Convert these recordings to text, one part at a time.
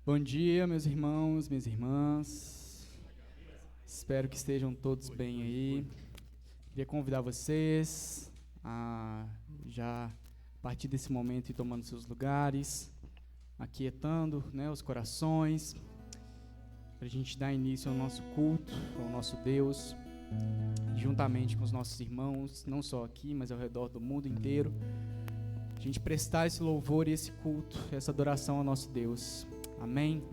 Bom dia, meus irmãos, minhas irmãs. Espero que estejam todos bem aí. Queria convidar vocês a já, a partir desse momento, ir tomando seus lugares, aquietando, os corações, para a gente dar início ao nosso culto, ao nosso Deus, juntamente com os nossos irmãos, não só aqui, mas ao redor do mundo inteiro. A gente prestar esse louvor e esse culto, essa adoração ao nosso Deus. Amém?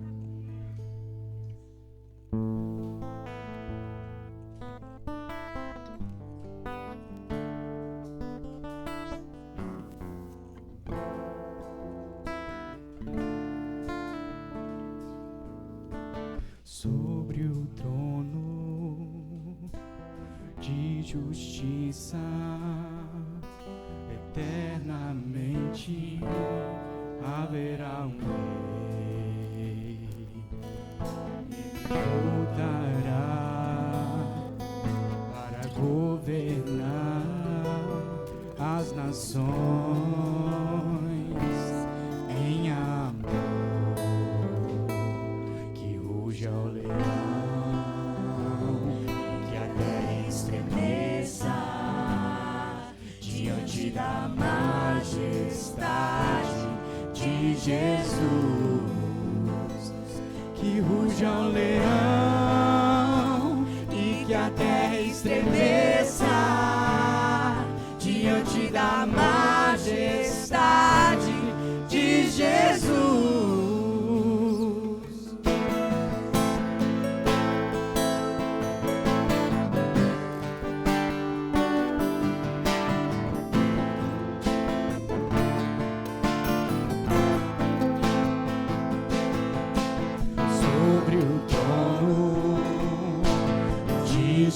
Sobre o trono de justiça, eternamente haverá um rei. Voltará para governar as nações em amor, que ruja o leão, que a terra estremeça diante da majestade de Jesus, que ruja o leão e que a terra estremeça diante da majestade de Jesus.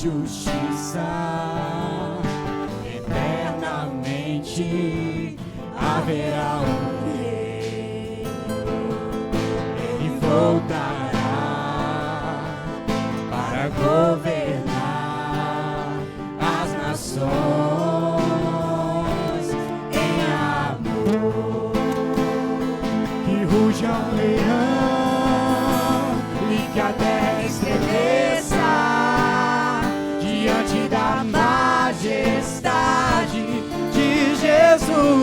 Justiça, eternamente haverá um rei. Ele voltará para governar as nações em amor, que ruja o leão e que a terra estremeça diante da majestade de Jesus,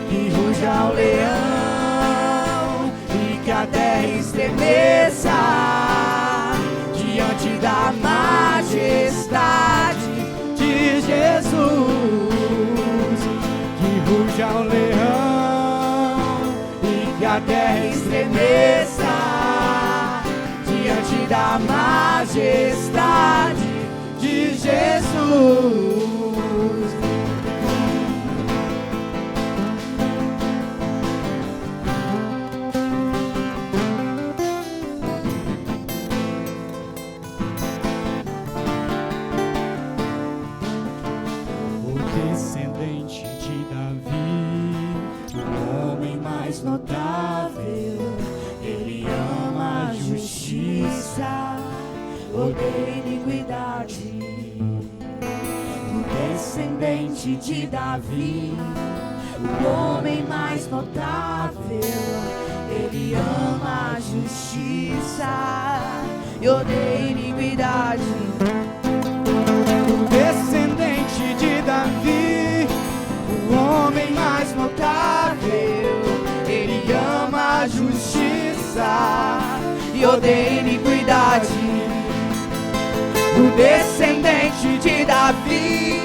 que ruja o leão e que a terra estremeça diante da majestade de Jesus, que ruja o leão e que a terra estremeça diante da majestade de Jesus. O descendente de Davi, o homem mais notável, ele ama a justiça, odeia iniquidade. O descendente de Davi, o homem mais notável, ele ama a justiça e odeia iniquidade. O descendente de Davi, o homem mais notável, ele ama a justiça e odeia iniquidade. O descendente de Davi,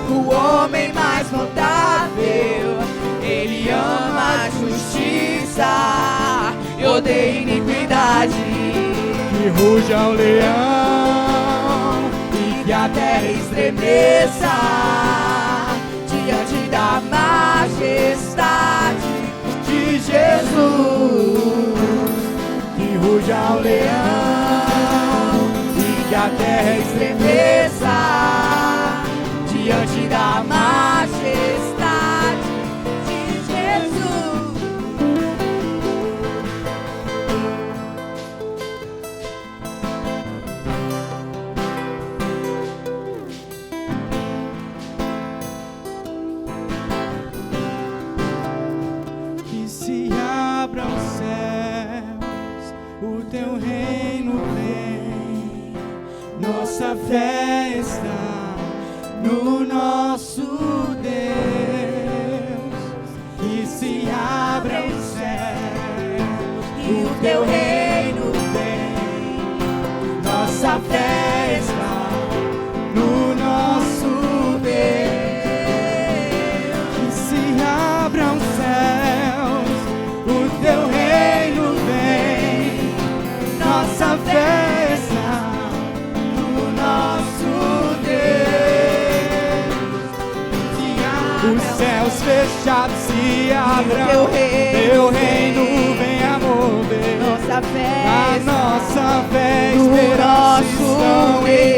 o homem mais notável, ele ama a justiça e odeia iniquidade. Que ruja o leão e que a terra estremeça diante da majestade de Jesus, que ruja o leão e que a terra estremeça diante da majestade de Jesus. Que se abra Nossa fé está no nosso Deus, que se abra o céu e o teu reino vem. Nossa fé está no nosso Deus, que se abra os céus, o teu reino vem. Nossa fé está no nosso Deus. Os céus fechados se abram, teu reino venha mover. Nossa fé, a nossa fé, no esperança nosso Deus.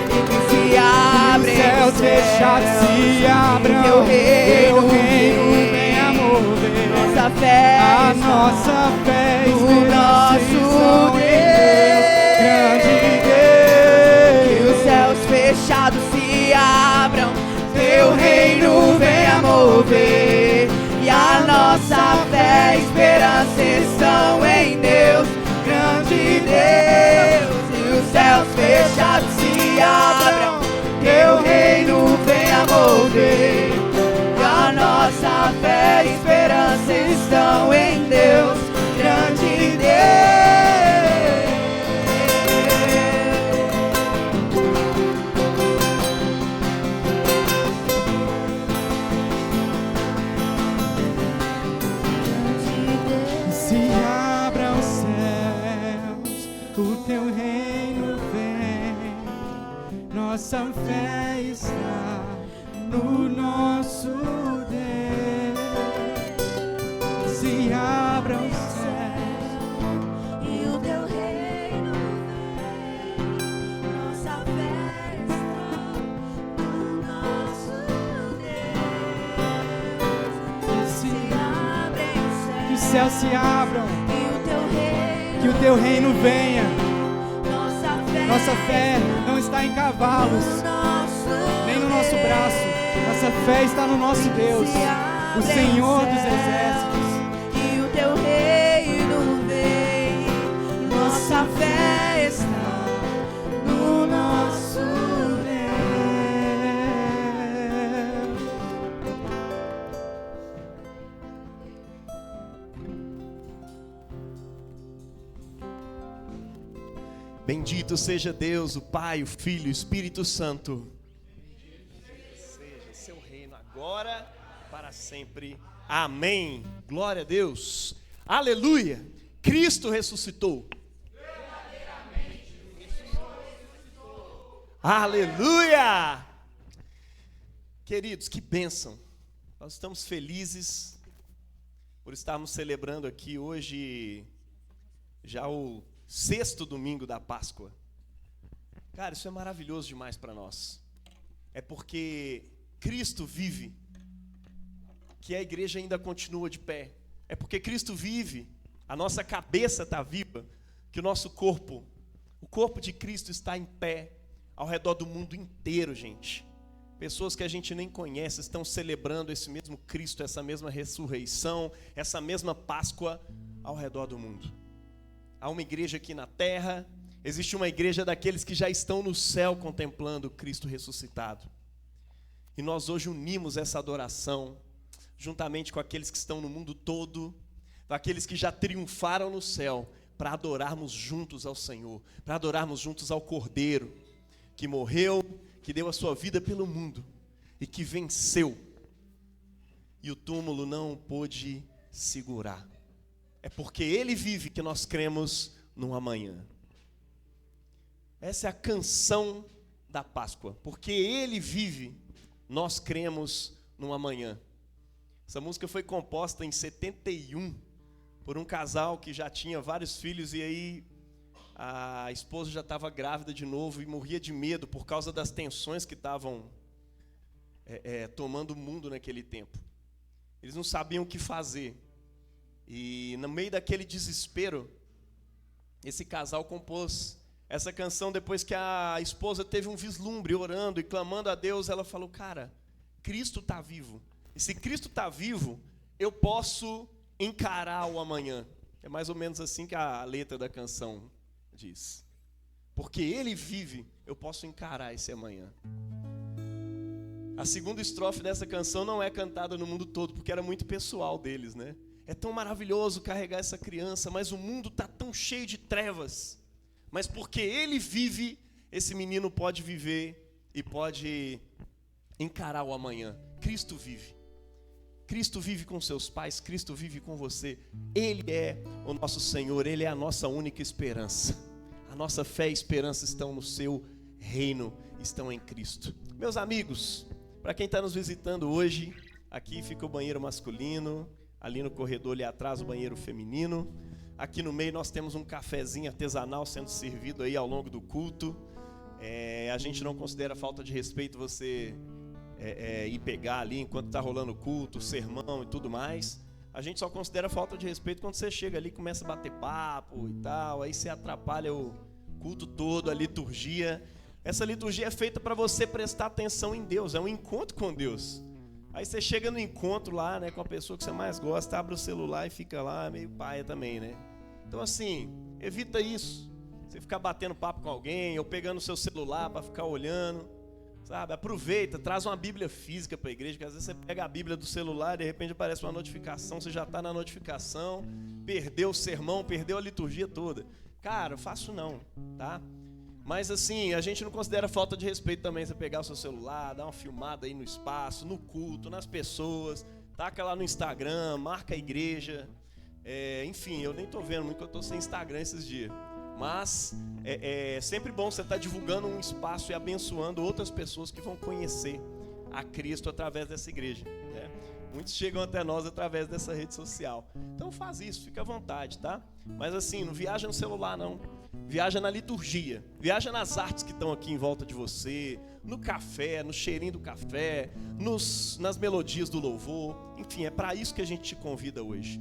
E que se abre os céus fechados se abram, teu reino venha mover. Nossa fé, a nossa fé, no nosso Deus, grande Deus. Que os céus fechados se abram, teu reino venha mover. E a nossa fé e esperança estão em Deus, grande Deus. E os céus fechados se abram, teu reino venha mover. E a nossa fé e esperança estão em Deus, grande Deus. Se abra os céus, o teu reino vem. Nossa fé está no nosso Deus. Se abra os céus E o teu reino vem. Nossa fé está no nosso Deus. Se abrem os que os céus se abram, e o teu reino, que o teu reino venha. nossa fé não está em cavalos, nem no nosso braço. Nossa fé está no nosso Deus, o Senhor dos exércitos. E o teu reino vem. Nossa fé está no nosso Deus. Bendito seja Deus, o Pai, o Filho e o Espírito Santo. Seja seu reino agora, para sempre. Amém. Glória a Deus. Aleluia. Cristo ressuscitou. Aleluia. Queridos, que bênção. Nós estamos felizes por estarmos celebrando aqui hoje já o 6º domingo da Páscoa. Cara, isso é maravilhoso demais para nós. É porque Cristo vive que a igreja ainda continua de pé. É porque Cristo vive, a nossa cabeça está viva, que o nosso corpo, o corpo de Cristo está em pé ao redor do mundo inteiro, gente. Pessoas que a gente nem conhece estão celebrando esse mesmo Cristo, essa mesma ressurreição, essa mesma Páscoa ao redor do mundo. Há uma igreja aqui na terra, existe uma igreja daqueles que já estão no céu contemplando Cristo ressuscitado. E nós hoje unimos essa adoração, juntamente com aqueles que estão no mundo todo, aqueles que já triunfaram no céu, para adorarmos juntos ao Senhor, para adorarmos juntos ao Cordeiro, que morreu, que deu a sua vida pelo mundo, e que venceu, e o túmulo não o pôde segurar. É porque Ele vive que nós cremos no amanhã. Essa é a canção da Páscoa. Porque Ele vive, nós cremos no amanhã. Essa música foi composta em 71 por um casal que já tinha vários filhos e aí a esposa já estava grávida de novo e morria de medo por causa das tensões que estavam tomando o mundo naquele tempo. Eles não sabiam o que fazer. E no meio daquele desespero, esse casal compôs essa canção depois que a esposa teve um vislumbre, orando e clamando a Deus. Ela falou, cara, Cristo está vivo. E se Cristo está vivo, eu posso encarar o amanhã. É mais ou menos assim que a letra da canção diz. porque Ele vive, eu posso encarar esse amanhã. A segunda estrofe dessa canção não é cantada no mundo todo, porque era muito pessoal deles, né? É tão maravilhoso carregar essa criança, mas o mundo está tão cheio de trevas. Mas porque Ele vive, esse menino pode viver e pode encarar o amanhã. Cristo vive. Cristo vive com seus pais, Cristo vive com você. Ele é o nosso Senhor, Ele é a nossa única esperança. A nossa fé e esperança estão no seu reino, estão em Cristo. Meus amigos, para quem está nos visitando hoje, aqui fica o banheiro masculino, ali no corredor ali atrás o banheiro feminino. Aqui no meio nós temos um cafezinho artesanal sendo servido aí ao longo do culto. A gente não considera falta de respeito você ir pegar ali enquanto está rolando o culto, o sermão e tudo mais. A gente só considera falta de respeito quando você chega ali e começa a bater papo e tal, aí você atrapalha o culto todo, a liturgia. Essa liturgia é feita para você prestar atenção em Deus, é um encontro com Deus. Aí você chega no encontro lá, né, com a pessoa que você mais gosta, abre o celular e fica lá meio paia também, né? Então assim, evita isso. Você ficar batendo papo com alguém ou pegando o seu celular para ficar olhando, sabe? Aproveita, traz uma Bíblia física para a igreja, que às vezes você pega a Bíblia do celular e de repente aparece uma notificação, você já está na notificação, perdeu o sermão, perdeu a liturgia toda. Cara, faço não, tá? Mas assim, a gente não considera falta de respeito também você pegar o seu celular, dar uma filmada aí no espaço, no culto, nas pessoas, taca lá no Instagram, marca a igreja. Enfim, eu nem tô vendo muito, que eu tô sem Instagram esses dias. Mas é sempre bom você estar divulgando um espaço e abençoando outras pessoas que vão conhecer a Cristo através dessa igreja, né? Muitos chegam até nós através dessa rede social. Então faz isso, fica à vontade, tá? Mas assim, não viaja no celular não. Viaja na liturgia, viaja nas artes que estão aqui em volta de você, no café, no cheirinho do café, nas melodias do louvor. Enfim, é para isso que a gente te convida hoje.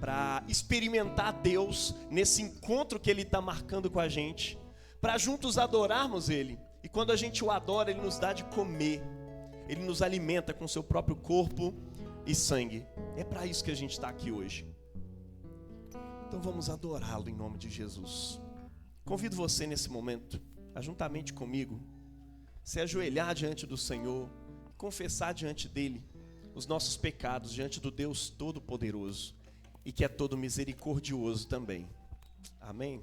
Para experimentar Deus nesse encontro que Ele está marcando com a gente. Para juntos adorarmos Ele. E quando a gente o adora, Ele nos dá de comer. Ele nos alimenta com seu próprio corpo e sangue. É para isso que a gente está aqui hoje. Então vamos adorá-lo em nome de Jesus. Convido você nesse momento, a juntamente comigo, se ajoelhar diante do Senhor, confessar diante dEle os nossos pecados, diante do Deus Todo-Poderoso e que é todo misericordioso também. Amém?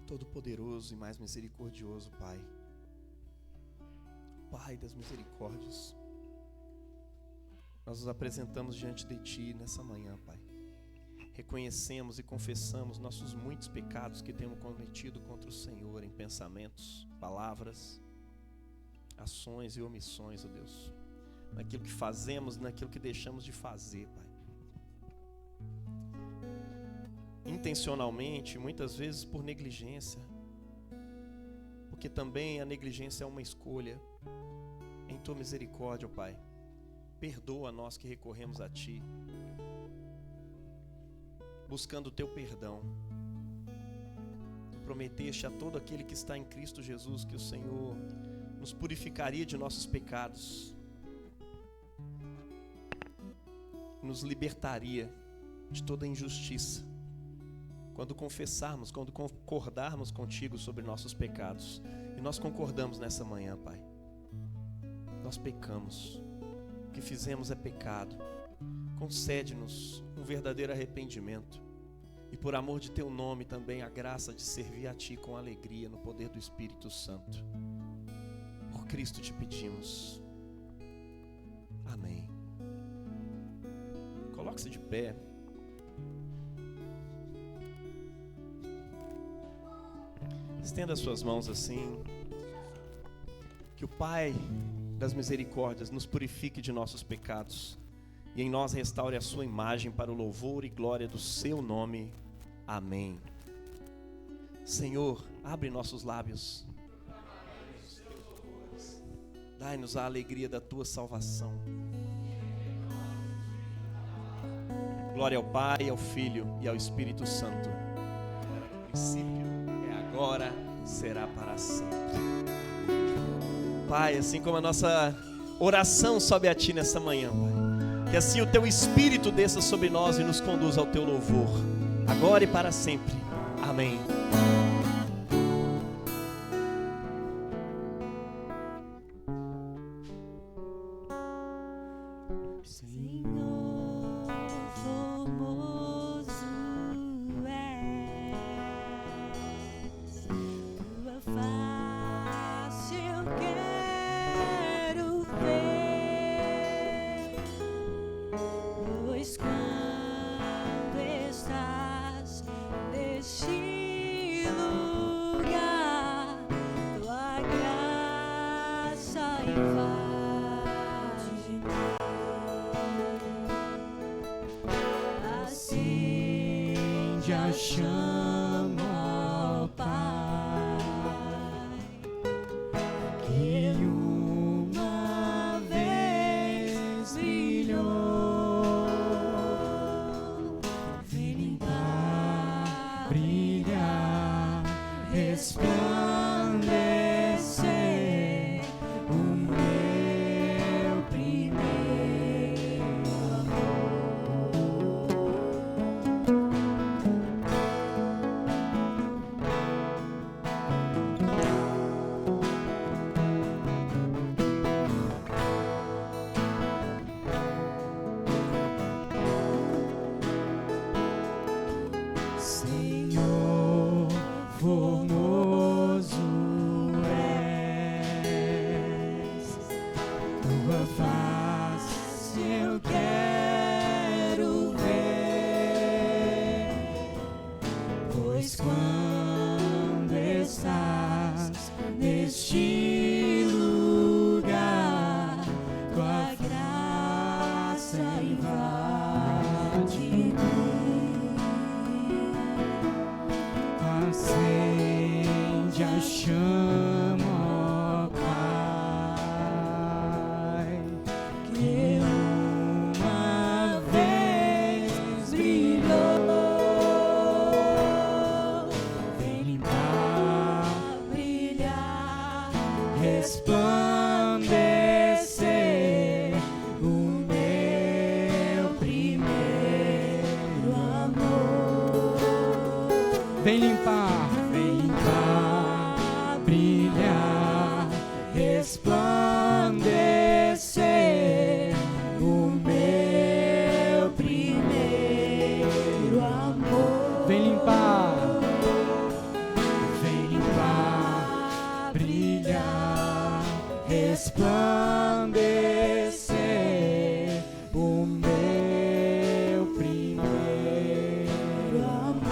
Todo-Poderoso e mais misericordioso Pai, Pai das misericórdias, nós nos apresentamos diante de Ti nessa manhã, Pai. Reconhecemos e confessamos nossos muitos pecados que temos cometido contra o Senhor em pensamentos, palavras, ações e omissões, ó Deus, naquilo que fazemos, naquilo que deixamos de fazer, Pai. Intencionalmente, muitas vezes por negligência, porque também a negligência é uma escolha. Em Tua misericórdia, ó Pai, perdoa nós que recorremos a Ti, buscando o Teu perdão. Prometeste a todo aquele que está em Cristo Jesus que o Senhor nos purificaria de nossos pecados, nos libertaria de toda injustiça, quando confessarmos, quando concordarmos contigo sobre nossos pecados. E nós concordamos nessa manhã, Pai. Nós pecamos, o que fizemos é pecado. Concede-nos um verdadeiro arrependimento e, por amor de Teu nome, também a graça de servir a Ti com alegria no poder do Espírito Santo. Ó Cristo te pedimos. Amém. Coloque-se de pé. Estenda as suas mãos assim. Que o Pai das misericórdias nos purifique de nossos pecados e em nós restaure a sua imagem para o louvor e glória do seu nome. Amém. Senhor, abre nossos lábios. Dai-nos a alegria da tua salvação. Glória ao Pai, ao Filho e ao Espírito Santo. No princípio, é agora, será para sempre. Pai, assim como a nossa oração sobe a Ti nessa manhã, Pai, que assim o Teu Espírito desça sobre nós e nos conduza ao Teu louvor, agora e para sempre. Amém. Vem limpar, brilhar, resplandecer o meu primeiro amor. Vem limpar, brilhar, resplandecer o meu primeiro amor.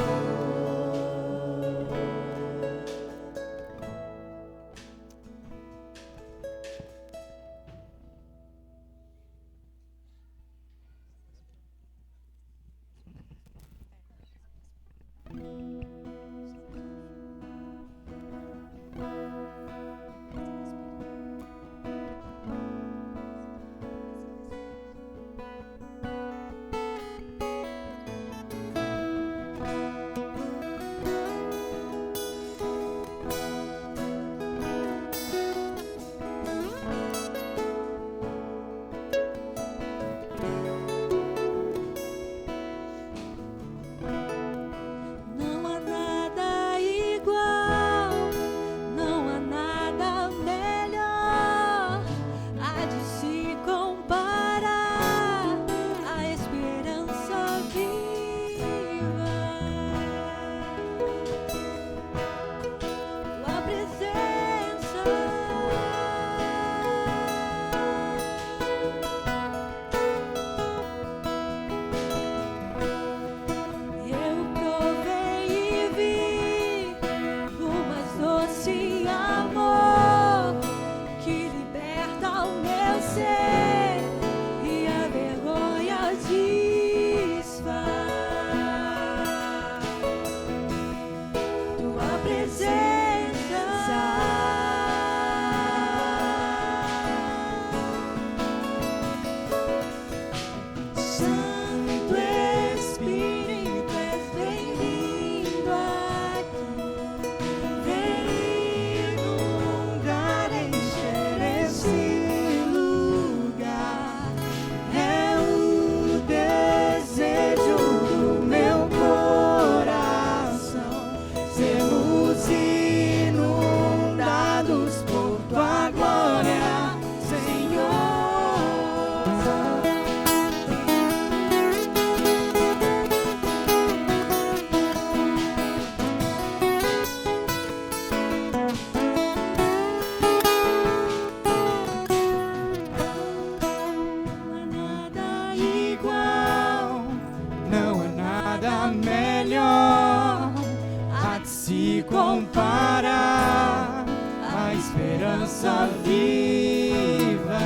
nada se compara à esperança viva,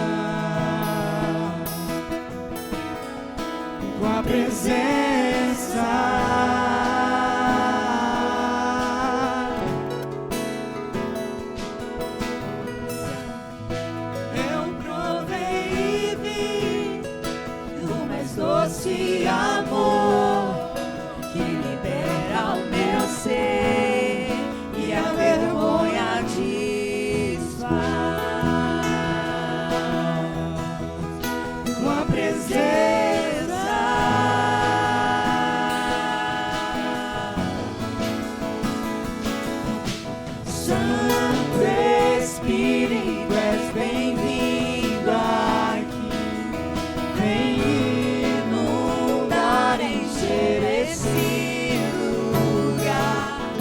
tua presença. Doce amor que libera o meu ser e a vergonha desfaz. Tua presença, Santo Espírito, és bem-vindo aqui. Vem esse lugar,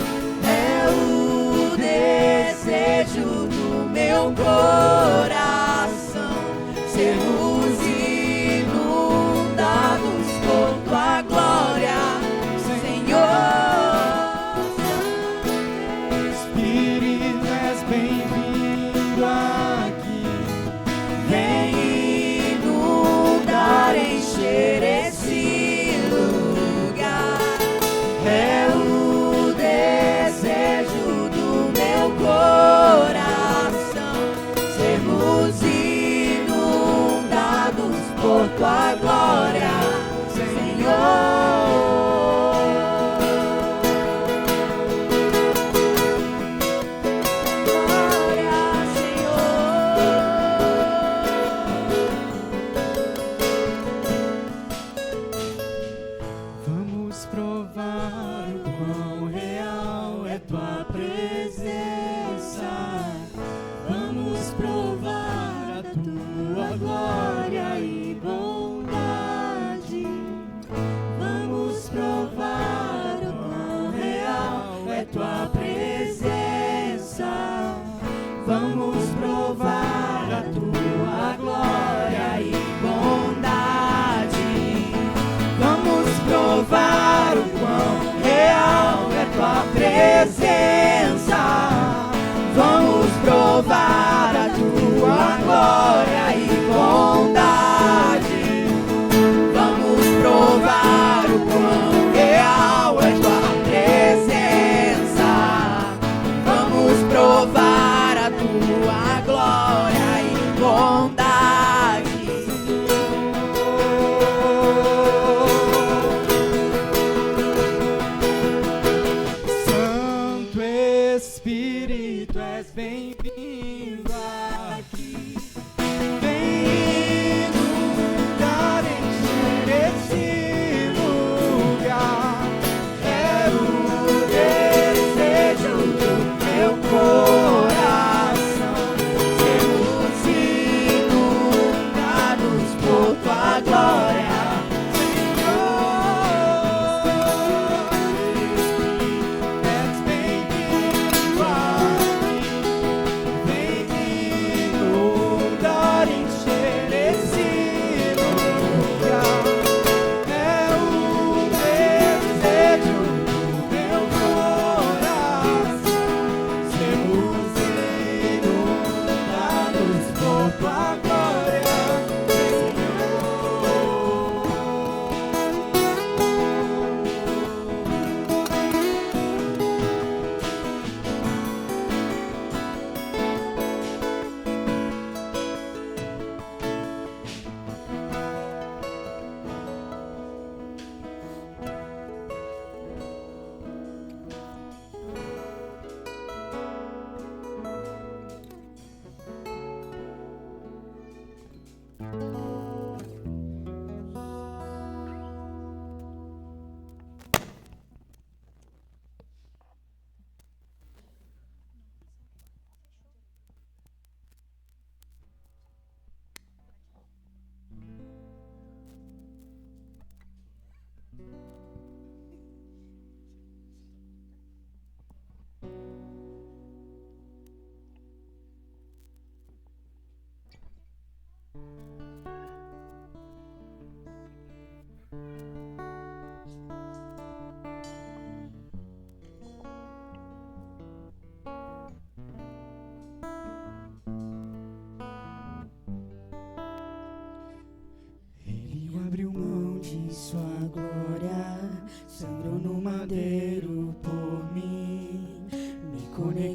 é o desejo do meu coração, sermos inundados por tua glória, Senhor. Espírito, és bem-vindo aqui. Vem inundar, encher esse é o desejo do meu coração, sermos inundados por tua glória, Senhor. Vamos provar a tua glória e bondade. Vamos provar o quão real é tua presença. Vamos provar a tua glória e bondade. Espírito, és bem-vindo aqui. Vem inundar, encher esse lugar. É o desejo do meu coração, sermos inundados por tua glória.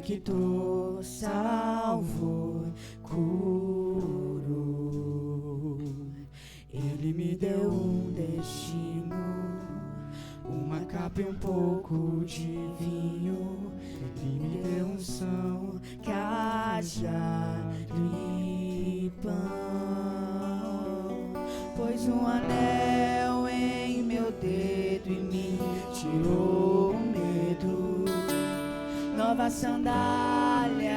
sei que tô salvo, curou. Ele me deu um destino, uma capa e um pouco de vinho. Ele me deu unção, cajado e pão. Pôs um anel em meu dedo e me tirou o medo. Novas sandálias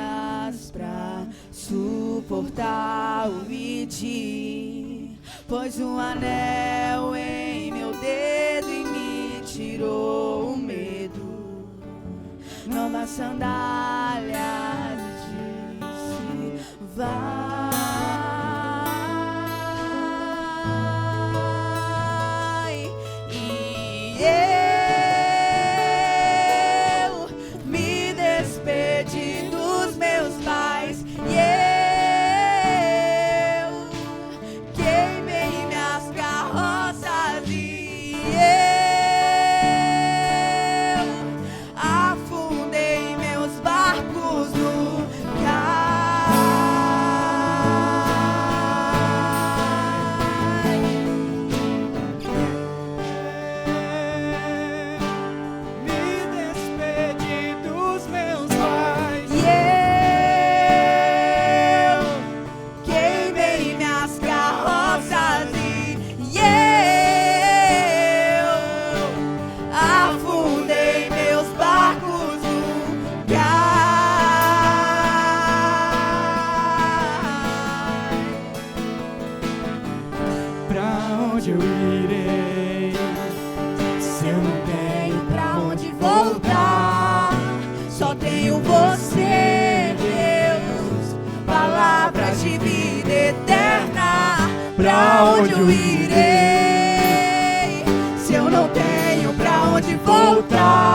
pra suportar o medir. Pôs um anel em meu dedo e me tirou o medo. Novas sandálias disse, vai. E eu me despedi dos meus pais. E eu queimei minhas carroças. E eu afundei meus barcos no pra onde eu irei, se eu não tenho pra onde voltar,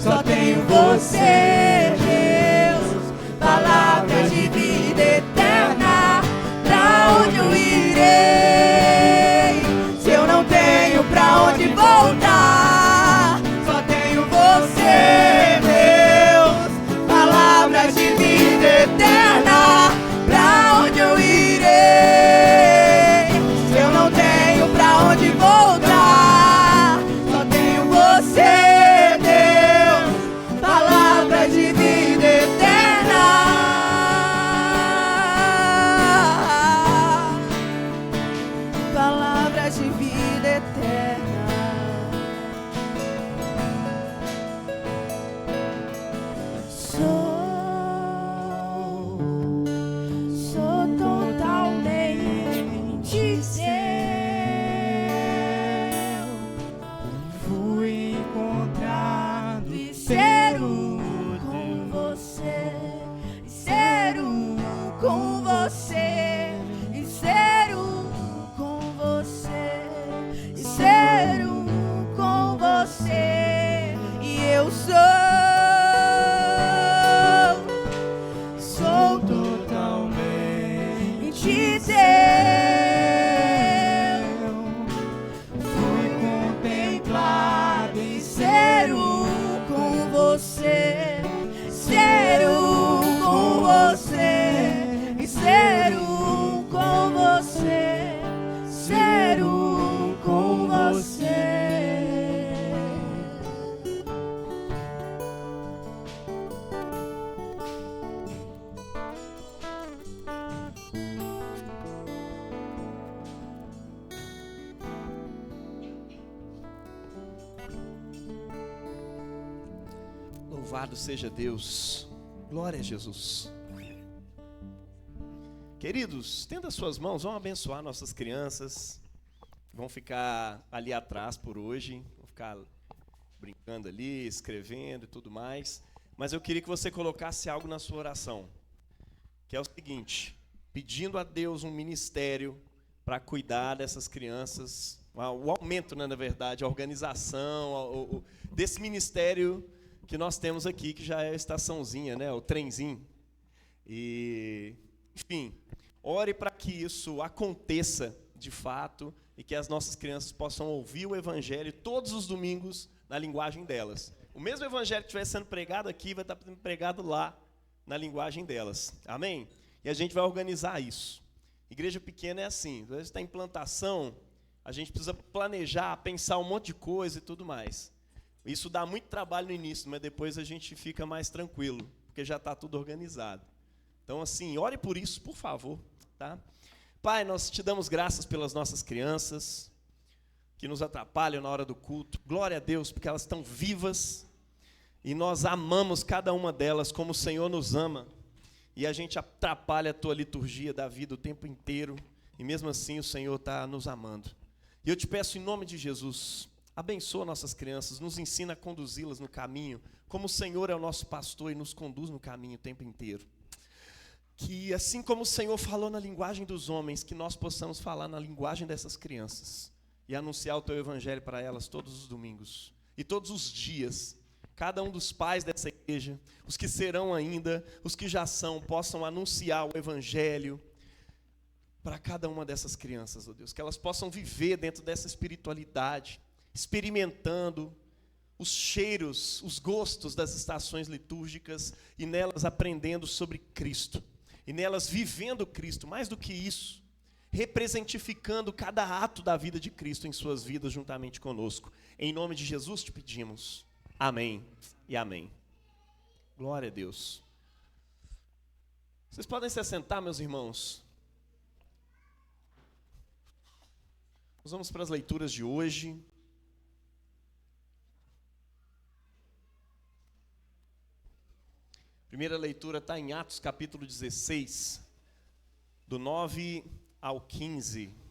só tenho você, Deus, palavras de vida eterna. Pra onde eu irei, se eu não tenho pra onde voltar, só tenho você, Deus, palavras de vida eterna. Pra onde eu irei, se eu não tenho pra onde voltar, só tenho você, Deus, palavra de vida eterna. Palavras de vida eterna. Sou totalmente seu. Fui encontrado e ser um com você, e ser um com você, e ser um com você, e ser um com você. E eu sou totalmente teu. Fui contemplado em ser um com você, ser um com você, e ser um com você, ser um com você. Louvado seja Deus, glória a Jesus. Queridos, estenda as suas mãos, vamos abençoar nossas crianças, vão ficar ali atrás por hoje, vão ficar brincando ali, escrevendo e tudo mais, mas eu queria que você colocasse algo na sua oração, que é o seguinte: pedindo a Deus um ministério para cuidar dessas crianças, o aumento, né, na verdade, a organização desse ministério que nós temos aqui, que já é a estaçãozinha, né, o trenzinho. E, enfim, ore para que isso aconteça de fato e que as nossas crianças possam ouvir o Evangelho todos os domingos na linguagem delas. O mesmo evangelho que estiver sendo pregado aqui vai estar sendo pregado lá, na linguagem delas. Amém? E a gente vai organizar isso. Igreja pequena é assim, às vezes está em plantação, a gente precisa planejar, pensar um monte de coisa e tudo mais. Isso dá muito trabalho no início, mas depois a gente fica mais tranquilo, porque já está tudo organizado. Então, assim, ore por isso, por favor, tá? Pai, nós te damos graças pelas nossas crianças, que nos atrapalham na hora do culto. Glória a Deus, porque elas estão vivas, e nós amamos cada uma delas como o Senhor nos ama, e a gente atrapalha a tua liturgia da vida o tempo inteiro, e mesmo assim o Senhor está nos amando. E eu te peço em nome de Jesus, abençoa nossas crianças, nos ensina a conduzi-las no caminho, como o Senhor é o nosso pastor e nos conduz no caminho o tempo inteiro. Que assim como o Senhor falou na linguagem dos homens, que nós possamos falar na linguagem dessas crianças e anunciar o teu evangelho para elas todos os domingos e todos os dias. Cada um dos pais dessa igreja, os que serão ainda, os que já são, possam anunciar o evangelho para cada uma dessas crianças, ó Deus, que elas possam viver dentro dessa espiritualidade, experimentando os cheiros, os gostos das estações litúrgicas e nelas aprendendo sobre Cristo, e nelas vivendo Cristo, mais do que isso, representificando cada ato da vida de Cristo em suas vidas juntamente conosco. Em nome de Jesus te pedimos. Amém e amém. Glória a Deus. Vocês podem se assentar, meus irmãos. Nós vamos para as leituras de hoje. Primeira leitura está em Atos capítulo 16, do 9 ao 15.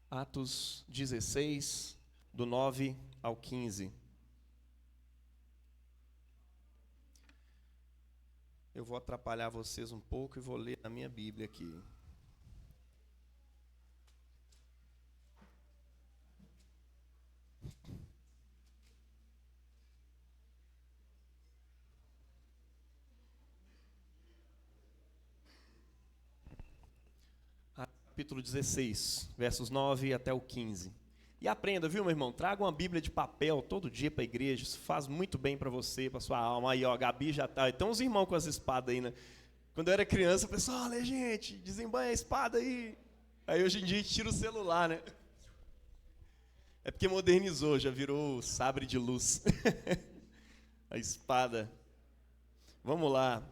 Atos 16, do 9 ao 15. Eu vou atrapalhar vocês um pouco e vou ler a minha Bíblia aqui. Capítulo 16, versos 9 até o 15. E aprenda, viu, meu irmão? Traga uma Bíblia de papel todo dia para a igreja. Isso faz muito bem para você, para sua alma. Aí, ó, a Gabi já tá. Então, os irmãos com as espadas aí, né? Quando eu era criança, o pessoal, olha, gente, desembanha a espada aí. Aí, hoje em dia, a gente tira o celular, né? É porque modernizou, já virou sabre de luz. A espada. Vamos lá.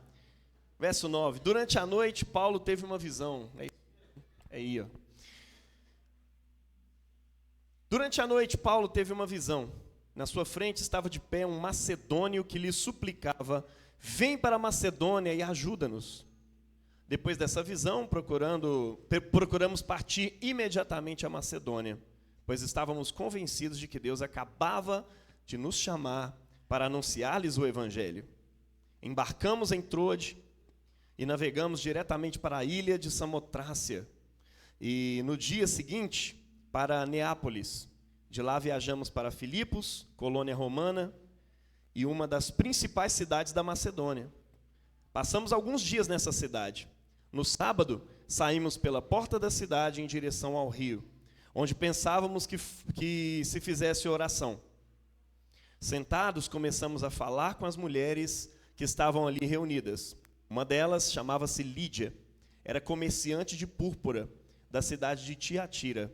Verso 9. Durante a noite, Paulo teve uma visão. Aí, ó. Durante a noite, Paulo teve uma visão. Na sua frente estava de pé um macedônio que lhe suplicava: vem para a Macedônia e ajuda-nos. Depois dessa visão, procuramos partir imediatamente a Macedônia, pois estávamos convencidos de que Deus acabava de nos chamar para anunciar-lhes o evangelho. Embarcamos em Troade e navegamos diretamente para a ilha de Samotrácia. E no dia seguinte, para Neápolis. De lá viajamos para Filipos, colônia romana, e uma das principais cidades da Macedônia. Passamos alguns dias nessa cidade. No sábado, saímos pela porta da cidade em direção ao rio, onde pensávamos que se fizesse oração. Sentados, começamos a falar com as mulheres que estavam ali reunidas. Uma delas chamava-se Lídia, era comerciante de púrpura, da cidade de Tiatira.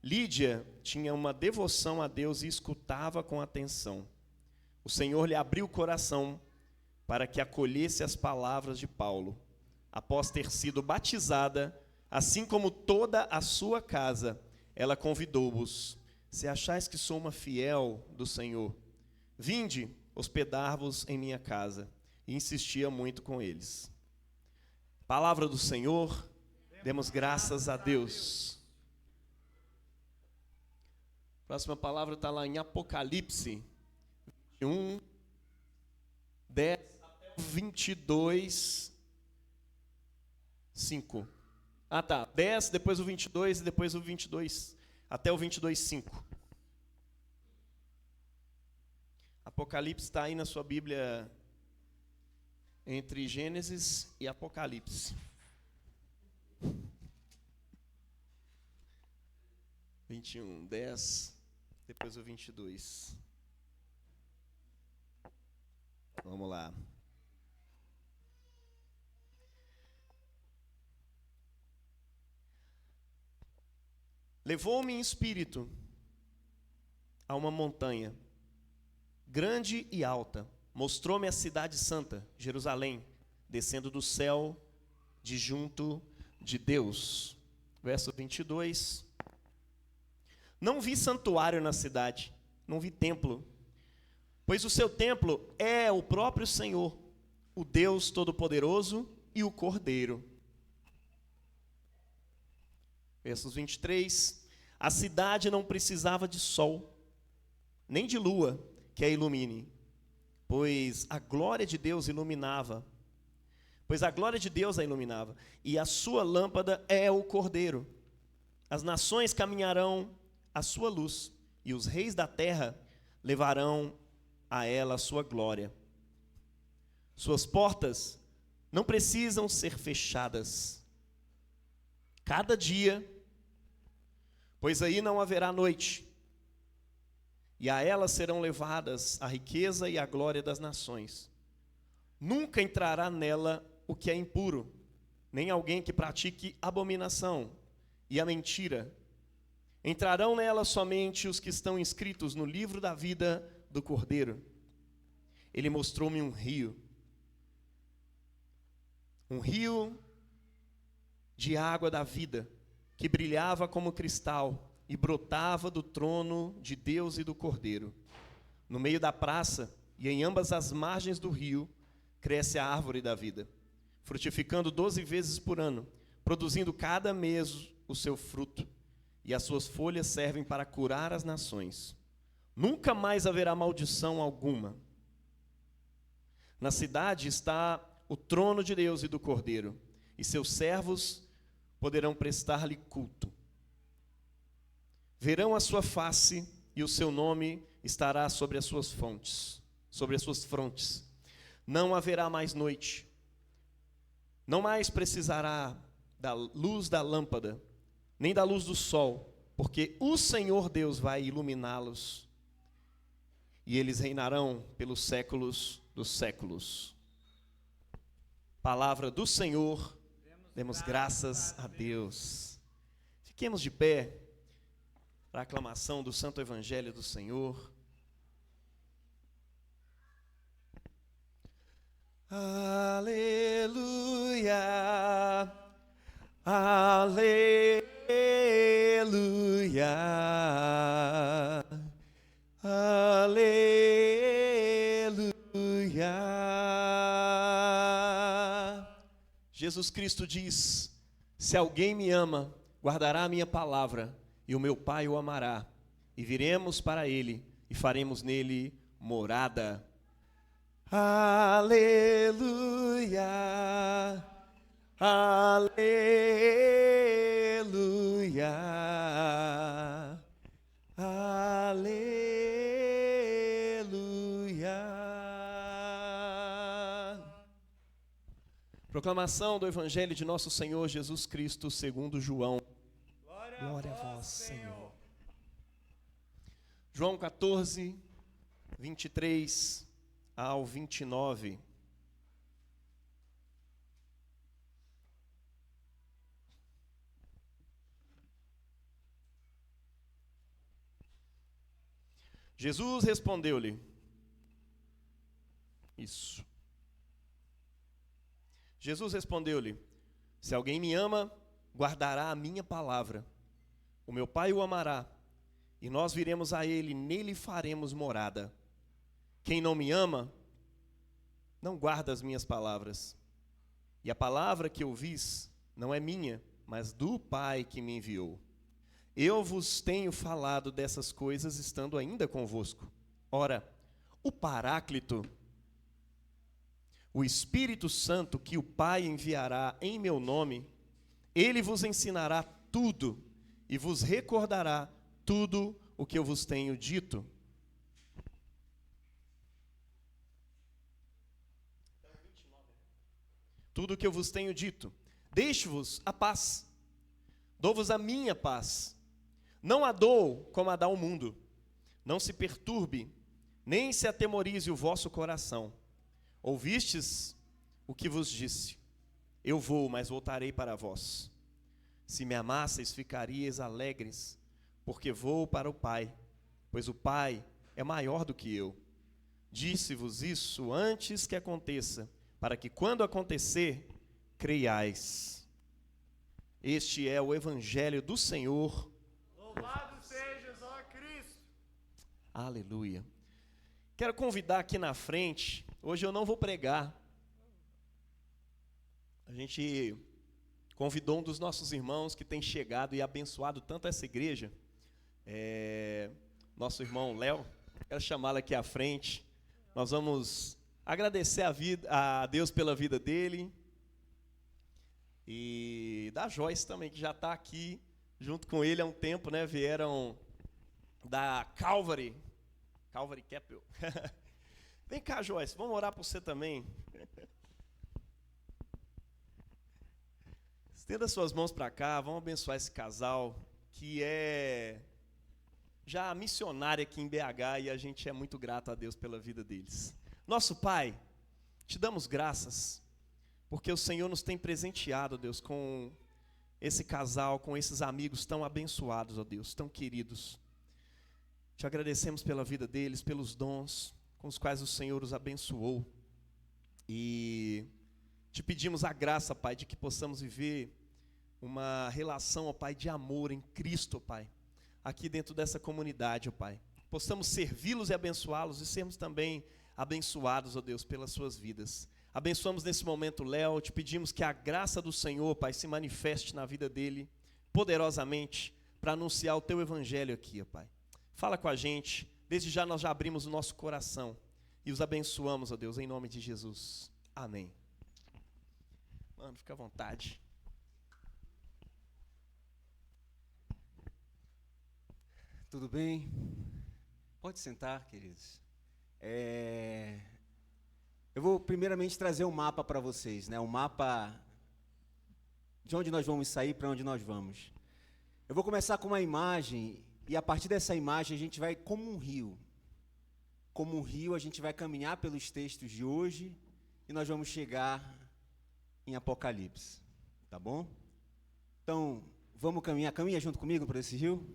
Lídia tinha uma devoção a Deus e escutava com atenção. O Senhor lhe abriu o coração para que acolhesse as palavras de Paulo. Após ter sido batizada, assim como toda a sua casa, ela convidou-os: se achais que sou uma fiel do Senhor, vinde hospedar-vos em minha casa. E insistia muito com eles. Palavra do Senhor. Demos graças a Deus. Próxima palavra está lá em Apocalipse 21, 10 até 22, 5. Ah, tá. 10, depois o 22 e depois o 22, até o 22, 5. Apocalipse está aí na sua Bíblia entre Gênesis e Apocalipse. 21, 10, depois o 22. Vamos lá. Levou-me em espírito a uma montanha, grande e alta. Mostrou-me a cidade santa, Jerusalém, descendo do céu, de junto de Deus. Verso 22. Não vi santuário na cidade, não vi templo, pois o seu templo é o próprio Senhor, o Deus Todo-Poderoso e o Cordeiro. Versos 23. A cidade não precisava de sol, nem de lua que a ilumine, pois a glória de Deus a iluminava, e a sua lâmpada é o Cordeiro. As nações caminharão à sua luz, e os reis da terra levarão a ela a sua glória. Suas portas não precisam ser fechadas cada dia, pois aí não haverá noite, e a elas serão levadas a riqueza e a glória das nações. Nunca entrará nela o que é impuro, nem alguém que pratique abominação e a mentira. Entrarão nela somente os que estão inscritos no livro da vida do Cordeiro. Ele mostrou-me um rio de água da vida, que brilhava como cristal e brotava do trono de Deus e do Cordeiro. No meio da praça e em ambas as margens do rio cresce a árvore da vida, frutificando 12 vezes por ano, produzindo cada mês o seu fruto, e as suas folhas servem para curar as nações. Nunca mais haverá maldição alguma. Na cidade está o trono de Deus e do Cordeiro, e seus servos poderão prestar-lhe culto. Verão a sua face, e o seu nome estará sobre as suas frontes. Não haverá mais noite. Não mais precisará da luz da lâmpada, nem da luz do sol, porque o Senhor Deus vai iluminá-los, e eles reinarão pelos séculos dos séculos. Palavra do Senhor. Demos graças a Deus. Fiquemos de pé para a aclamação do Santo Evangelho do Senhor. Aleluia, aleluia, aleluia. Jesus Cristo diz: se alguém me ama, guardará a minha palavra, e o meu Pai o amará, e viremos para ele, e faremos nele morada. Aleluia, aleluia, aleluia. Proclamação do Evangelho de nosso Senhor Jesus Cristo segundo João. Glória a vós, Senhor. João 14, 23 ao 29. Jesus respondeu-lhe. Isso. Jesus respondeu-lhe: se alguém me ama, guardará a minha palavra. O meu Pai o amará, e nós viremos a ele, nele faremos morada. Quem não me ama, não guarda as minhas palavras. E a palavra que ouvis não é minha, mas do Pai que me enviou. Eu vos tenho falado dessas coisas estando ainda convosco. Ora, o Paráclito, o Espírito Santo que o Pai enviará em meu nome, ele vos ensinará tudo e vos recordará tudo o que eu vos tenho dito. Tudo o que eu vos tenho dito. Deixo-vos a paz. Dou-vos a minha paz. Não a dou como a dá o mundo. Não se perturbe, nem se atemorize o vosso coração. Ouvistes o que vos disse? Eu vou, mas voltarei para vós. Se me amasseis, ficaríeis alegres, porque vou para o Pai, pois o Pai é maior do que eu. Disse-vos isso antes que aconteça, para que quando acontecer, creiais. Este é o Evangelho do Senhor. Louvado sejas, ó Cristo. Aleluia. Quero convidar aqui na frente, hoje eu não vou pregar. A gente convidou um dos nossos irmãos que tem chegado e abençoado tanto essa igreja, nosso irmão Léo. Quero chamá-lo aqui à frente. Nós vamos agradecer a Deus pela vida dele e da Joyce também, que já está aqui junto com ele há um tempo, né? Vieram da Calvary Chapel. Vem cá, Joyce, vamos orar por você também. Estenda suas mãos para cá, vamos abençoar esse casal que é já missionário aqui em BH e a gente é muito grato a Deus pela vida deles. Nosso Pai, te damos graças porque o Senhor nos tem presenteado, Deus, com esse casal, com esses amigos tão abençoados, ó Deus, tão queridos. Te agradecemos pela vida deles, pelos dons com os quais o Senhor os abençoou. E te pedimos a graça, Pai, de que possamos viver uma relação, ó Pai, de amor em Cristo, ó Pai, aqui dentro dessa comunidade, ó Pai. Possamos servi-los e abençoá-los e sermos também abençoados, ó Deus, pelas suas vidas. Abençoamos nesse momento Léo, te pedimos que a graça do Senhor, Pai, se manifeste na vida dele poderosamente para anunciar o teu evangelho aqui, ó Pai. Fala com a gente, desde já nós já abrimos o nosso coração e os abençoamos, ó Deus, em nome de Jesus. Amém. Mano, fica à vontade. Tudo bem? Pode sentar, queridos. Eu vou primeiramente trazer um mapa para vocês, né? Um mapa de onde nós vamos sair, para onde nós vamos. Eu vou começar com uma imagem e a partir dessa imagem a gente vai como um rio. Como um rio a gente vai caminhar pelos textos de hoje e nós vamos chegar em Apocalipse, tá bom? Então, vamos caminhar, caminha junto comigo por esse rio?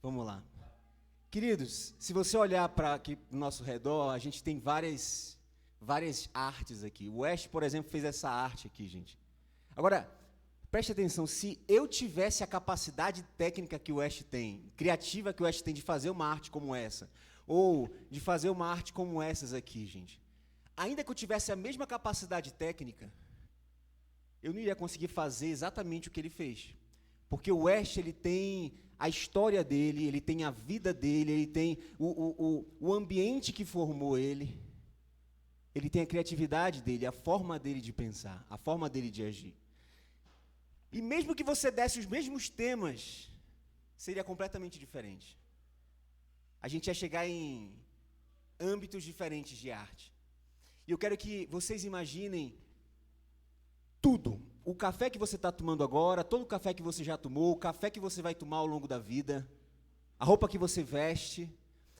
Vamos lá. Queridos, se você olhar para aqui no nosso redor, a gente tem várias artes aqui. O West, por exemplo, fez essa arte aqui, gente. Agora, preste atenção, se eu tivesse a capacidade técnica que o West tem, criativa que o West tem de fazer uma arte como essa, ou de fazer uma arte como essas aqui, gente, ainda que eu tivesse a mesma capacidade técnica, eu não iria conseguir fazer exatamente o que ele fez. Porque o West, ele tem a história dele, ele tem a vida dele, ele tem o ambiente que formou ele, ele tem a criatividade dele, a forma dele de pensar, a forma dele de agir. E mesmo que você desse os mesmos temas, seria completamente diferente. A gente ia chegar em âmbitos diferentes de arte. E eu quero que vocês imaginem tudo. O café que você está tomando agora, todo o café que você já tomou, o café que você vai tomar ao longo da vida, a roupa que você veste,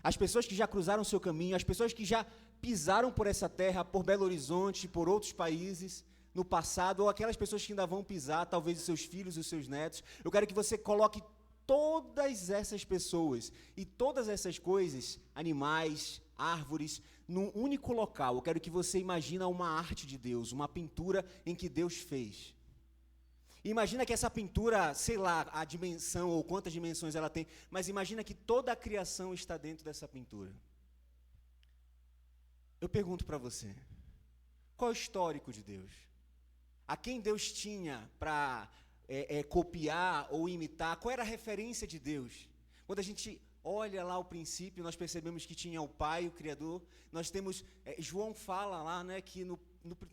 as pessoas que já cruzaram o seu caminho, as pessoas que já pisaram por essa terra, por Belo Horizonte, por outros países no passado, ou aquelas pessoas que ainda vão pisar, talvez os seus filhos e os seus netos. Eu quero que você coloque todas essas pessoas e todas essas coisas, animais, árvores, num único local. Eu quero que você imagine uma arte de Deus, uma pintura em que Deus fez. Imagina que essa pintura, sei lá, a dimensão ou quantas dimensões ela tem, mas imagina que toda a criação está dentro dessa pintura. Eu pergunto para você, qual é o histórico de Deus? A quem Deus tinha para copiar ou imitar? Qual era a referência de Deus? Quando a gente olha lá o princípio, nós percebemos que tinha o Pai, o Criador. Nós temos, João fala lá, né, que no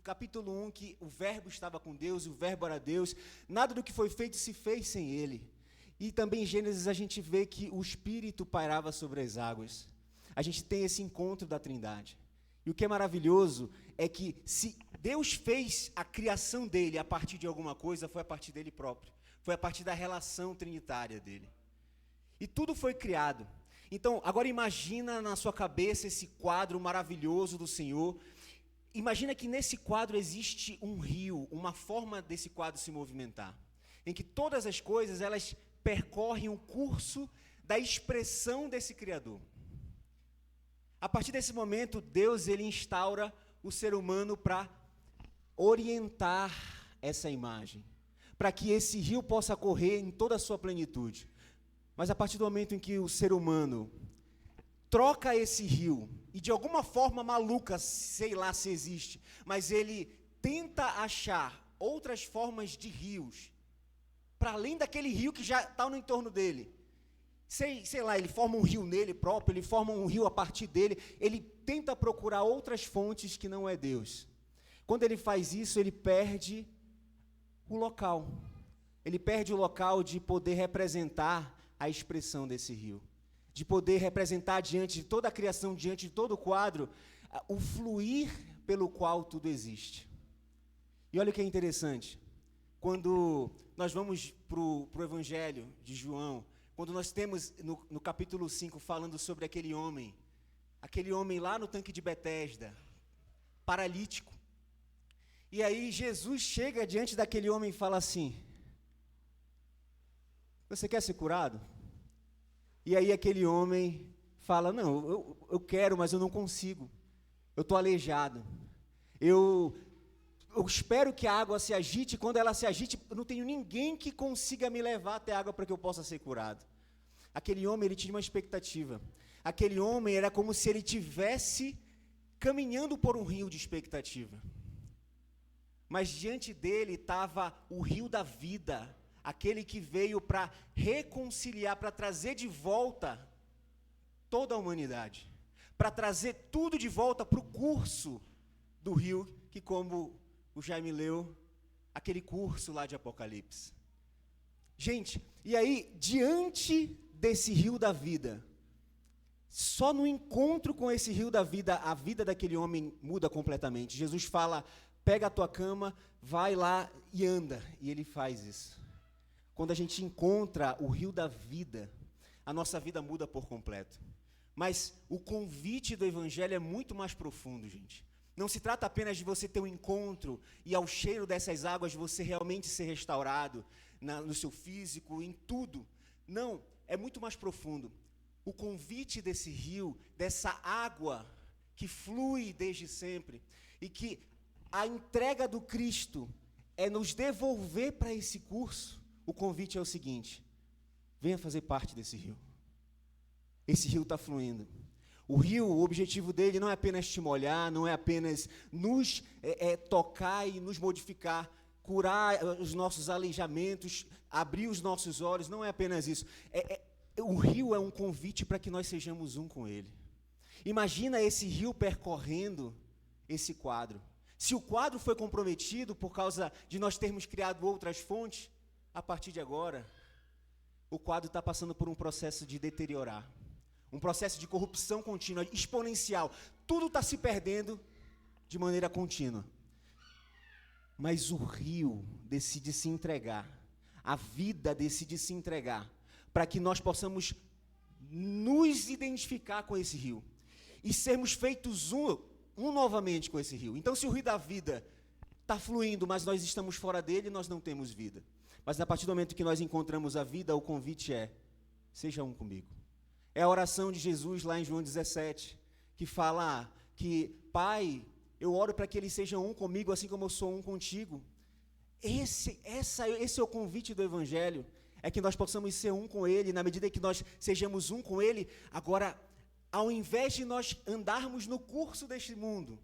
capítulo 1, que o verbo estava com Deus, o verbo era Deus. Nada do que foi feito se fez sem Ele. E também em Gênesis a gente vê que o Espírito pairava sobre as águas. A gente tem esse encontro da Trindade. E o que é maravilhoso é que se Deus fez a criação dele a partir de alguma coisa, foi a partir dele próprio. Foi a partir da relação trinitária dele. E tudo foi criado. Então, agora imagina na sua cabeça esse quadro maravilhoso do Senhor. Imagina que nesse quadro existe um rio, uma forma desse quadro se movimentar, em que todas as coisas, elas percorrem o curso da expressão desse Criador. A partir desse momento, Deus ele instaura o ser humano para orientar essa imagem, para que esse rio possa correr em toda a sua plenitude. Mas a partir do momento em que o ser humano troca esse rio, e de alguma forma maluca, sei lá se existe, mas ele tenta achar outras formas de rios, para além daquele rio que já está no entorno dele. Sei lá, ele forma um rio nele próprio, ele forma um rio a partir dele, ele tenta procurar outras fontes que não é Deus. Quando ele faz isso, ele perde o local. Ele perde o local de poder representar a expressão desse rio, de poder representar diante de toda a criação, diante de todo o quadro, o fluir pelo qual tudo existe. E olha o que é interessante, quando nós vamos para o Evangelho de João, quando nós temos no capítulo 5 falando sobre aquele homem lá no tanque de Betesda, paralítico. E aí Jesus chega diante daquele homem e fala assim: você quer ser curado? E aí aquele homem fala: não, eu quero, mas eu não consigo. Eu estou aleijado. Eu espero que a água se agite, e quando ela se agite, eu não tenho ninguém que consiga me levar até a água para que eu possa ser curado. Aquele homem, ele tinha uma expectativa. Aquele homem era como se ele tivesse caminhando por um rio de expectativa. Mas diante dele estava o rio da vida, aquele que veio para reconciliar, para trazer de volta toda a humanidade, para trazer tudo de volta para o curso do rio, que como o Jaime leu, aquele curso lá de Apocalipse. Gente, e aí, diante desse rio da vida, só no encontro com esse rio da vida, a vida daquele homem muda completamente. Jesus fala: pega a tua cama, vai lá e anda. E ele faz isso. Quando a gente encontra o rio da vida, a nossa vida muda por completo. Mas o convite do Evangelho é muito mais profundo, gente. Não se trata apenas de você ter um encontro e ao cheiro dessas águas você realmente ser restaurado no seu físico, em tudo. Não, é muito mais profundo. O convite desse rio, dessa água que flui desde sempre, e que a entrega do Cristo é nos devolver para esse curso. O convite é o seguinte: venha fazer parte desse rio. Esse rio está fluindo. O rio, o objetivo dele não é apenas te molhar, não é apenas nos tocar e nos modificar, curar os nossos aleijamentos, abrir os nossos olhos, não é apenas isso. O rio é um convite para que nós sejamos um com ele. Imagina esse rio percorrendo esse quadro. Se o quadro foi comprometido por causa de nós termos criado outras fontes, a partir de agora, o quadro está passando por um processo de deteriorar. Um processo de corrupção contínua, exponencial. Tudo está se perdendo de maneira contínua. Mas o rio decide se entregar. A vida decide se entregar para que nós possamos nos identificar com esse rio e sermos feitos um novamente com esse rio. Então, se o rio da vida está fluindo, mas nós estamos fora dele, nós não temos vida. Mas a partir do momento que nós encontramos a vida, o convite é: seja um comigo. É a oração de Jesus lá em João 17, que fala que: Pai, eu oro para que eles sejam um comigo, assim como eu sou um contigo. Esse é o convite do Evangelho, é que nós possamos ser um com Ele. Na medida que nós sejamos um com Ele, agora, ao invés de nós andarmos no curso deste mundo,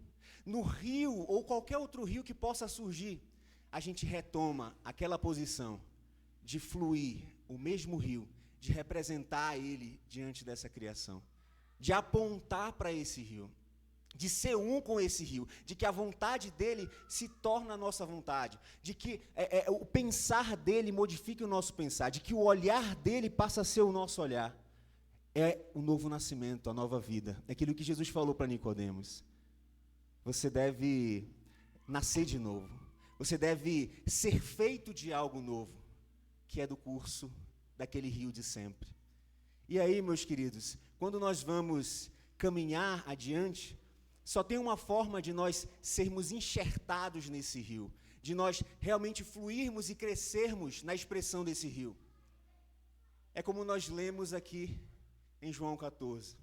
no rio ou qualquer outro rio que possa surgir, a gente retoma aquela posição de fluir o mesmo rio, de representar Ele diante dessa criação, de apontar para esse rio, de ser um com esse rio, de que a vontade dele se torna a nossa vontade, de que o pensar dele modifique o nosso pensar, de que o olhar dele passa a ser o nosso olhar. É o novo nascimento, a nova vida. É aquilo que Jesus falou para Nicodemos. Você deve nascer de novo. Você deve ser feito de algo novo, que é do curso daquele rio de sempre. E aí, meus queridos, quando nós vamos caminhar adiante, só tem uma forma de nós sermos enxertados nesse rio, de nós realmente fluirmos e crescermos na expressão desse rio. É como nós lemos aqui em João 14.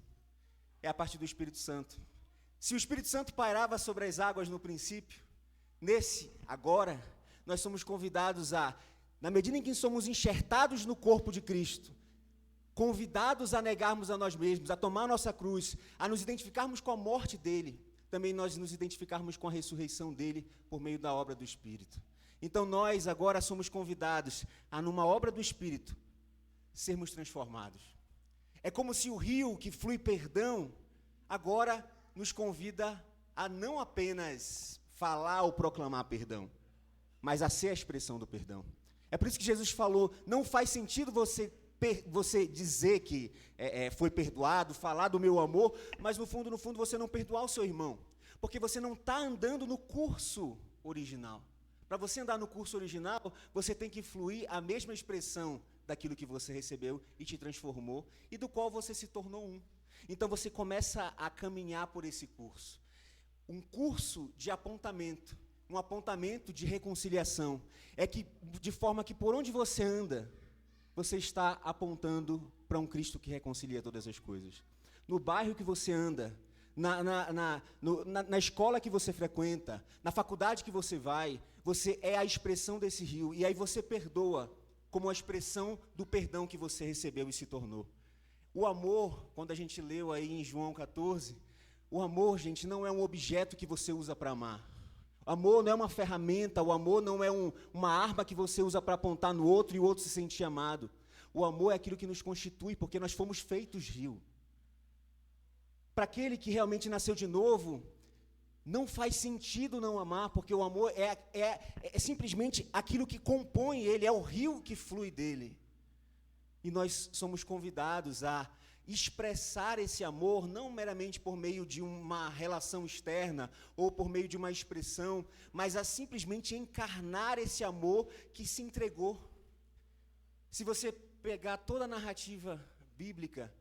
É a partir do Espírito Santo. Se o Espírito Santo pairava sobre as águas no princípio, agora, nós somos convidados na medida em que somos enxertados no corpo de Cristo, convidados a negarmos a nós mesmos, a tomar a nossa cruz, a nos identificarmos com a morte dele, também nós nos identificarmos com a ressurreição dele por meio da obra do Espírito. Então nós agora somos convidados a, numa obra do Espírito, sermos transformados. É como se o rio que flui perdão, agora nos convida a não apenas falar ou proclamar perdão, mas a ser a expressão do perdão. É por isso que Jesus falou, não faz sentido você dizer que foi perdoado, falar do meu amor, mas no fundo você não perdoar o seu irmão, porque você não está andando no curso original. Para você andar no curso original, você tem que fluir a mesma expressão daquilo que você recebeu e te transformou, e do qual você se tornou um. Então você começa a caminhar por esse curso. Um curso de apontamento, um apontamento de reconciliação. É que, de forma que por onde você anda, você está apontando para um Cristo que reconcilia todas as coisas. No bairro que você anda, na escola que você frequenta, na faculdade que você vai, você é a expressão desse rio, e aí você perdoa como a expressão do perdão que você recebeu e se tornou. O amor, quando a gente leu aí em João 14, o amor, gente, não é um objeto que você usa para amar. O amor não é uma ferramenta, o amor não é uma arma que você usa para apontar no outro e o outro se sentir amado. O amor é aquilo que nos constitui, porque nós fomos feitos rio. Para aquele que realmente nasceu de novo, não faz sentido não amar, porque o amor é simplesmente aquilo que compõe ele, é o rio que flui dele. E nós somos convidados a expressar esse amor, não meramente por meio de uma relação externa, ou por meio de uma expressão, mas a simplesmente encarnar esse amor que se entregou. Se você pegar toda a narrativa bíblica,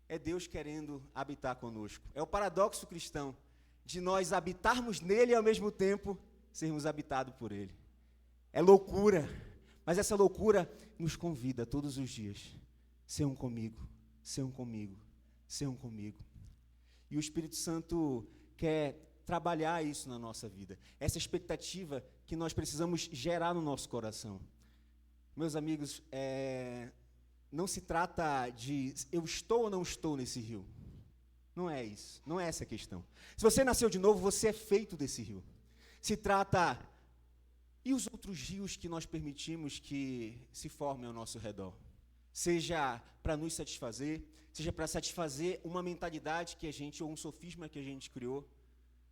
é Deus querendo habitar conosco. É o paradoxo cristão, de nós habitarmos nele e ao mesmo tempo sermos habitados por ele. É loucura, mas essa loucura nos convida todos os dias. Ser um comigo, ser um comigo, ser um comigo. E o Espírito Santo quer trabalhar isso na nossa vida. Essa expectativa que nós precisamos gerar no nosso coração. Meus amigos, não se trata de eu estou ou não estou nesse rio. Não é isso, não é essa a questão. Se você nasceu de novo, você é feito desse rio. Se trata, e os outros rios que nós permitimos que se formem ao nosso redor? Seja para nos satisfazer, seja para satisfazer uma mentalidade que a gente, ou um sofisma que a gente criou.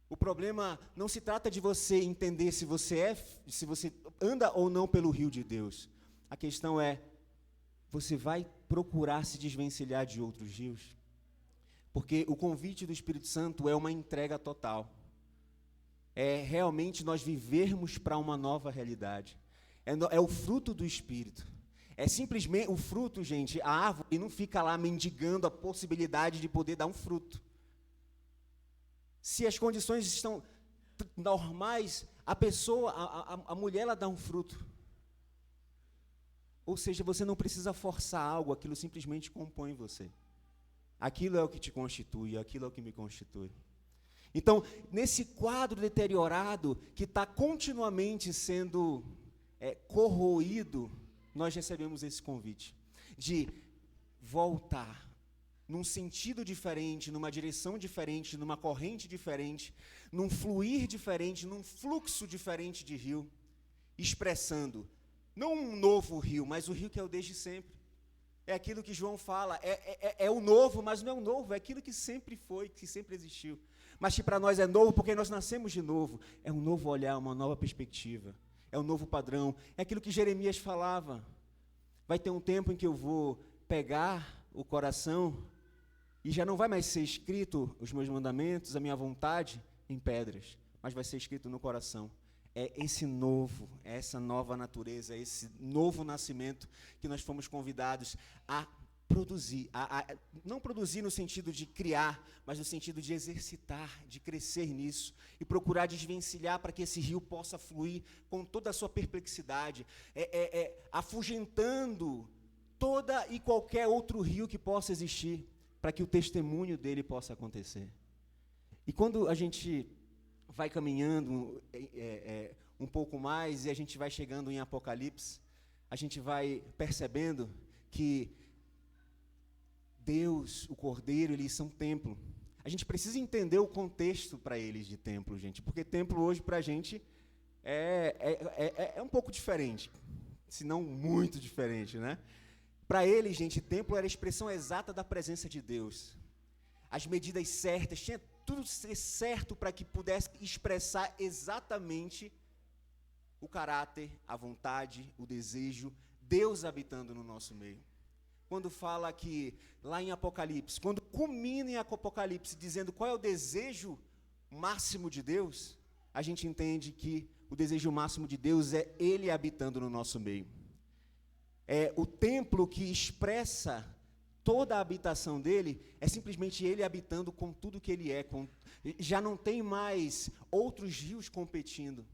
O problema não se trata de você entender se você anda ou não pelo rio de Deus. A questão é, você vai procurar se desvencilhar de outros rios? Porque o convite do Espírito Santo é uma entrega total. É realmente nós vivermos para uma nova realidade. É o fruto do Espírito. É simplesmente o fruto, gente, a árvore não fica lá mendigando a possibilidade de poder dar um fruto. Se as condições estão normais, a mulher, ela dá um fruto. Ou seja, você não precisa forçar algo, aquilo simplesmente compõe você. Aquilo é o que te constitui, aquilo é o que me constitui. Então, nesse quadro deteriorado, que está continuamente sendo corroído, nós recebemos esse convite de voltar num sentido diferente, numa direção diferente, numa corrente diferente, num fluir diferente, num fluxo diferente de rio, expressando, não um novo rio, mas o rio que é o desde sempre. É aquilo que João fala, é o novo, mas não é o novo, é aquilo que sempre foi, que sempre existiu. Mas que para nós é novo porque nós nascemos de novo. É um novo olhar, uma nova perspectiva. É um novo padrão. É aquilo que Jeremias falava. Vai ter um tempo em que eu vou pegar o coração e já não vai mais ser escrito os meus mandamentos, a minha vontade, em pedras, mas vai ser escrito no coração. É esse novo, é essa nova natureza, é esse novo nascimento que nós fomos convidados a produzir. Não produzir no sentido de criar, mas no sentido de exercitar, de crescer nisso e procurar desvencilhar para que esse rio possa fluir com toda a sua perplexidade, afugentando toda e qualquer outro rio que possa existir, para que o testemunho dele possa acontecer. E quando a gente vai caminhando um pouco mais e a gente vai chegando em Apocalipse, a gente vai percebendo que Deus, o Cordeiro, eles são templo. A gente precisa entender o contexto para eles de templo, gente, porque templo hoje para a gente é um pouco diferente, se não muito diferente, né? Para eles, gente, templo era a expressão exata da presença de Deus. As medidas certas, tinha tudo ser certo para que pudesse expressar exatamente o caráter, a vontade, o desejo, Deus habitando no nosso meio. Quando fala que, lá em Apocalipse, quando culmina em Apocalipse, dizendo qual é o desejo máximo de Deus, a gente entende que o desejo máximo de Deus é Ele habitando no nosso meio. É o templo que expressa toda a habitação dele, é simplesmente Ele habitando com tudo que Ele é. Já não tem mais outros rios competindo.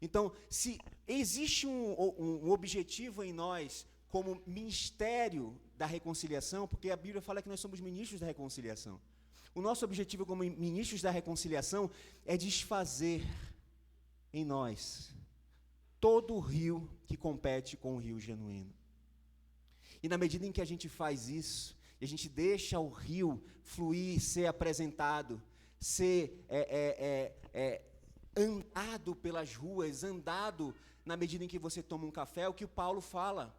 Então, se existe um objetivo em nós, como ministério da reconciliação, porque a Bíblia fala que nós somos ministros da reconciliação. O nosso objetivo como ministros da reconciliação é desfazer em nós todo o rio que compete com o rio genuíno. E na medida em que a gente faz isso, e a gente deixa o rio fluir, ser apresentado, ser andado pelas ruas, andado na medida em que você toma um café, o que o Paulo fala,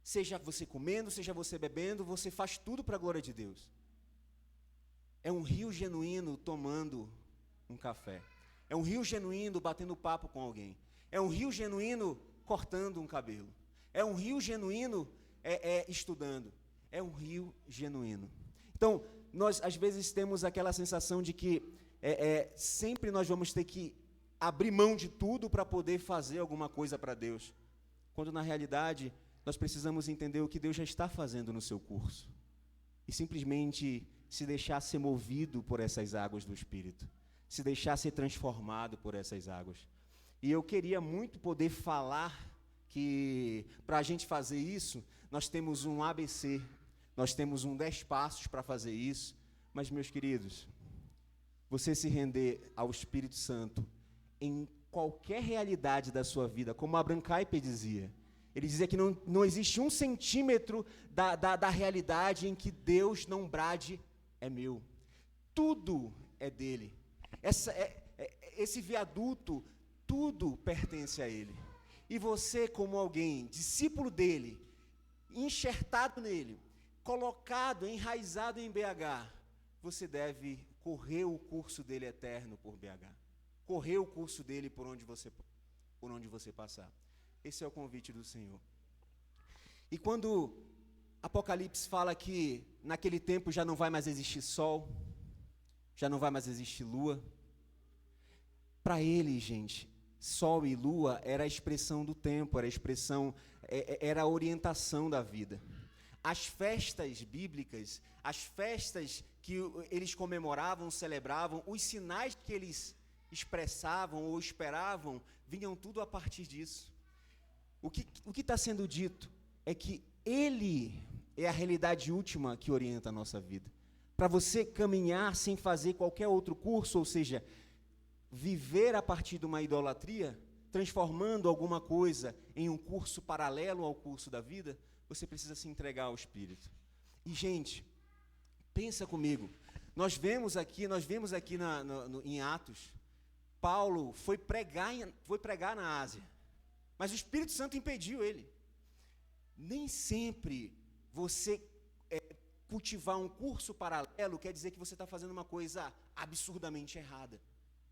seja você comendo, seja você bebendo, você faz tudo para a glória de Deus. É um rio genuíno tomando um café. É um rio genuíno batendo papo com alguém. É um rio genuíno cortando um cabelo. É um rio genuíno estudando. É um rio genuíno. Então, nós às vezes temos aquela sensação de que sempre nós vamos ter que abrir mão de tudo para poder fazer alguma coisa para Deus. Quando na realidade nós precisamos entender o que Deus já está fazendo no seu curso. E simplesmente se deixar ser movido por essas águas do Espírito. Se deixar ser transformado por essas águas. E eu queria muito poder falar que, para a gente fazer isso, nós temos um ABC, nós temos 10 passos para fazer isso, mas, meus queridos, você se render ao Espírito Santo em qualquer realidade da sua vida, como Abraham Kuyper dizia, ele dizia que não existe 1 centímetro da realidade em que Deus não brade, é meu. Tudo é dele. Esse viaduto, tudo pertence a Ele. E você, como alguém, discípulo dEle, enxertado nele, colocado, enraizado em BH, você deve correr o curso dEle eterno por BH. Correr o curso dEle por onde você passar. Esse é o convite do Senhor. E quando Apocalipse fala que naquele tempo já não vai mais existir sol, já não vai mais existir lua, para ele, gente, sol e lua era a expressão do tempo, era a orientação da vida. As festas bíblicas, as festas que eles comemoravam, celebravam, os sinais que eles expressavam ou esperavam, vinham tudo a partir disso. O que está sendo dito é que Ele é a realidade última que orienta a nossa vida. Para você caminhar sem fazer qualquer outro curso, ou seja, viver a partir de uma idolatria, transformando alguma coisa em um curso paralelo ao curso da vida, você precisa se entregar ao Espírito. E, gente, pensa comigo, nós vemos aqui em Atos, Paulo foi pregar na Ásia, mas o Espírito Santo impediu ele. Nem sempre você cultivar um curso paralelo quer dizer que você está fazendo uma coisa absurdamente errada.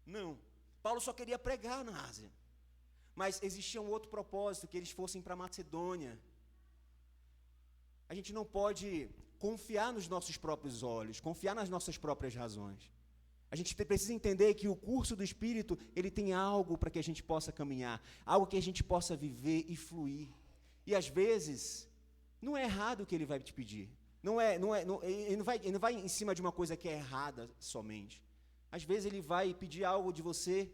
Não. Paulo só queria pregar na Ásia. Mas existia um outro propósito, que eles fossem para Macedônia. A gente não pode confiar nos nossos próprios olhos, confiar nas nossas próprias razões. A gente precisa entender que o curso do Espírito, ele tem algo para que a gente possa caminhar, algo que a gente possa viver e fluir. E às vezes, não é errado o que ele vai te pedir. Ele não vai em cima de uma coisa que é errada somente. Às vezes ele vai pedir algo de você,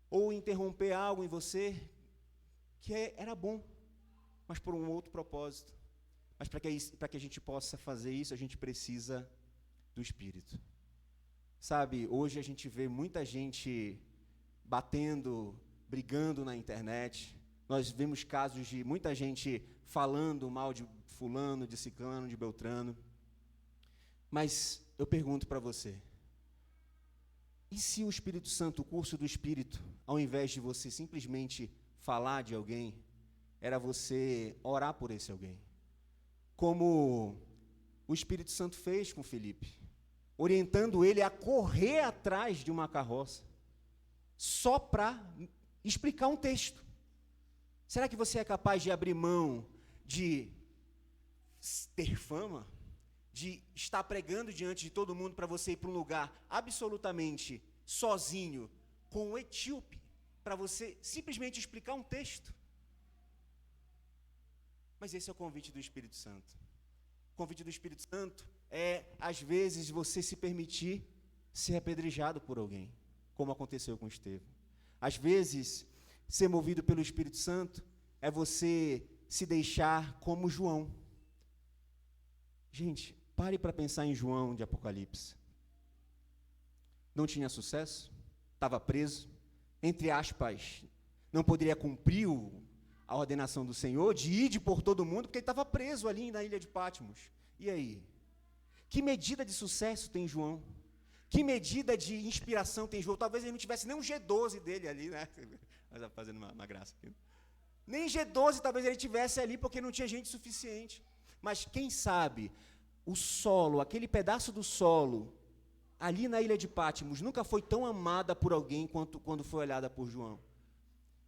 ou interromper algo em você, que era bom, mas por um outro propósito. Mas para que a gente possa fazer isso, a gente precisa do Espírito. Sabe, hoje a gente vê muita gente batendo, brigando na internet. Nós vemos casos de muita gente falando mal de fulano, de ciclano, de beltrano. Mas eu pergunto para você, e se o Espírito Santo, o curso do Espírito, ao invés de você simplesmente falar de alguém, era você orar por esse alguém? Como o Espírito Santo fez com Filipe, orientando ele a correr atrás de uma carroça, só para explicar um texto. Será que você é capaz de abrir mão de ter fama, de estar pregando diante de todo mundo para você ir para um lugar absolutamente sozinho, com um etíope, para você simplesmente explicar um texto? Mas esse é o convite do Espírito Santo. O convite do Espírito Santo é, às vezes, você se permitir ser apedrejado por alguém, como aconteceu com Estevão. Às vezes, ser movido pelo Espírito Santo é você se deixar como João. Gente, pare para pensar em João de Apocalipse. Não tinha sucesso, estava preso, entre aspas, não poderia cumprir a ordenação do Senhor de ir por todo mundo, porque ele estava preso ali na ilha de Patmos. E aí? Que medida de sucesso tem João? Que medida de inspiração tem João? Talvez ele não tivesse nem um G12 dele ali, né? Mas fazendo uma graça aqui. Nem G12 talvez ele tivesse ali, porque não tinha gente suficiente. Mas quem sabe, o solo, aquele pedaço do solo, ali na ilha de Patmos, nunca foi tão amada por alguém quanto quando foi olhada por João.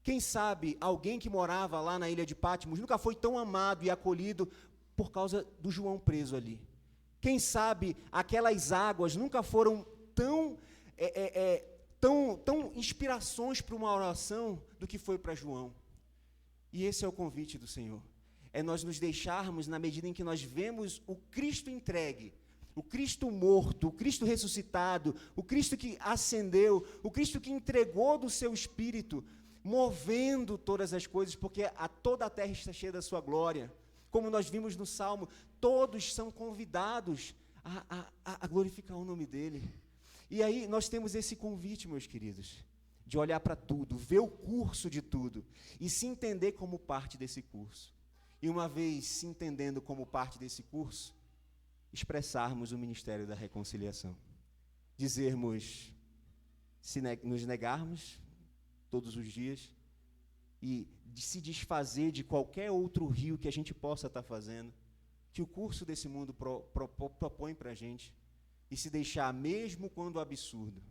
Quem sabe, alguém que morava lá na ilha de Patmos nunca foi tão amado e acolhido por causa do João preso ali. Quem sabe, aquelas águas nunca foram tão inspirações para uma oração do que foi para João. E esse é o convite do Senhor. É nós nos deixarmos, na medida em que nós vemos o Cristo entregue, o Cristo morto, o Cristo ressuscitado, o Cristo que ascendeu, o Cristo que entregou do seu Espírito, movendo todas as coisas, porque toda a terra está cheia da sua glória. Como nós vimos no Salmo, todos são convidados a glorificar o nome dele. E aí nós temos esse convite, meus queridos, de olhar para tudo, ver o curso de tudo e se entender como parte desse curso. E uma vez se entendendo como parte desse curso, expressarmos o ministério da reconciliação. Dizermos, nos negarmos todos os dias e de se desfazer de qualquer outro rio que a gente possa estar fazendo, que o curso desse mundo propõe para a gente, e se deixar, mesmo quando absurdo,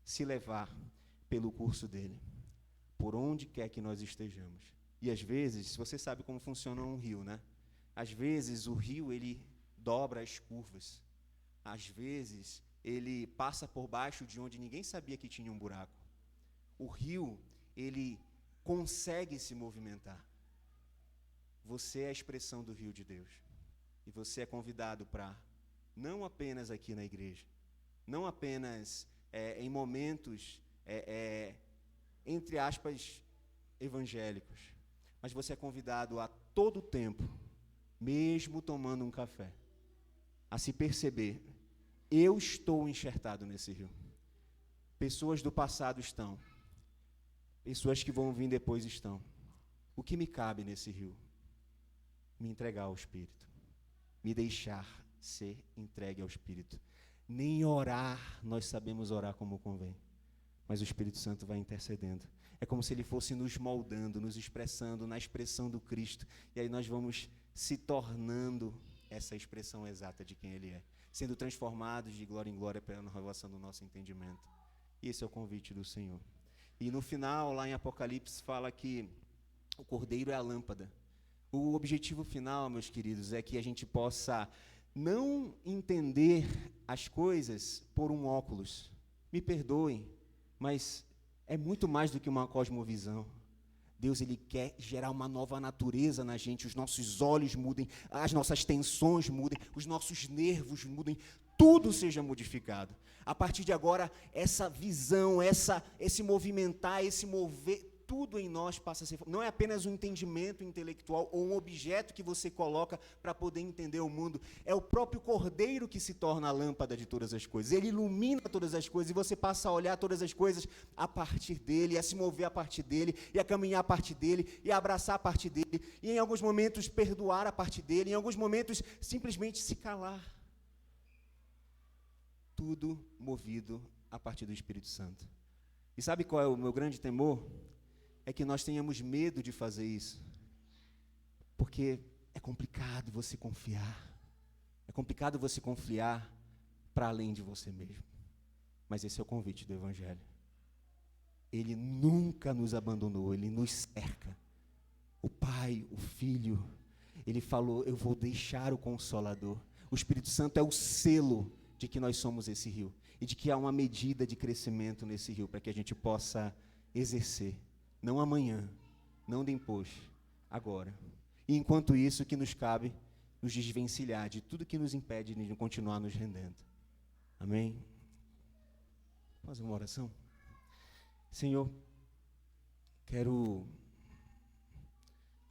se levar pelo curso dele, por onde quer que nós estejamos. E às vezes, você sabe como funciona um rio, né? Às vezes o rio, ele dobra as curvas. Às vezes, ele passa por baixo de onde ninguém sabia que tinha um buraco. O rio, ele consegue se movimentar. Você é a expressão do rio de Deus. E você é convidado para, não apenas aqui na igreja, não apenas em momentos, entre aspas, evangélicos, mas você é convidado a todo tempo, mesmo tomando um café, a se perceber, eu estou enxertado nesse rio. Pessoas do passado estão, pessoas que vão vir depois estão. O que me cabe nesse rio? Me entregar ao Espírito, me deixar ser entregue ao Espírito. Nem orar nós sabemos orar como convém, mas o Espírito Santo vai intercedendo. É como se ele fosse nos moldando, nos expressando na expressão do Cristo, e aí nós vamos se tornando essa expressão exata de quem ele é, sendo transformados de glória em glória pela revelação do nosso entendimento. E esse é o convite do Senhor. E no final, lá em Apocalipse, fala que o Cordeiro é a lâmpada. O objetivo final, meus queridos, é que a gente possa não entender as coisas por um óculos. Me perdoem, mas é muito mais do que uma cosmovisão. Deus, Ele quer gerar uma nova natureza na gente, os nossos olhos mudem, as nossas tensões mudem, os nossos nervos mudem, tudo seja modificado. A partir de agora, essa visão, esse movimentar, esse mover, tudo em nós passa a ser, não é apenas um entendimento intelectual ou um objeto que você coloca para poder entender o mundo, é o próprio Cordeiro que se torna a lâmpada de todas as coisas, ele ilumina todas as coisas e você passa a olhar todas as coisas a partir dele, a se mover a partir dele, e a caminhar a partir dele, e a abraçar a partir dele, e em alguns momentos perdoar a partir dele, em alguns momentos simplesmente se calar. Tudo movido a partir do Espírito Santo. E sabe qual é o meu grande temor? É que nós tenhamos medo de fazer isso, porque é complicado você confiar, é complicado você confiar para além de você mesmo, mas esse é o convite do Evangelho. Ele nunca nos abandonou, Ele nos cerca, o Pai, o Filho, Ele falou, eu vou deixar o Consolador, o Espírito Santo é o selo de que nós somos esse rio, e de que há uma medida de crescimento nesse rio, para que a gente possa exercer, não amanhã, não depois, agora. E enquanto isso, que nos cabe nos desvencilhar de tudo que nos impede de continuar nos rendendo. Amém? Faz uma oração. Senhor, quero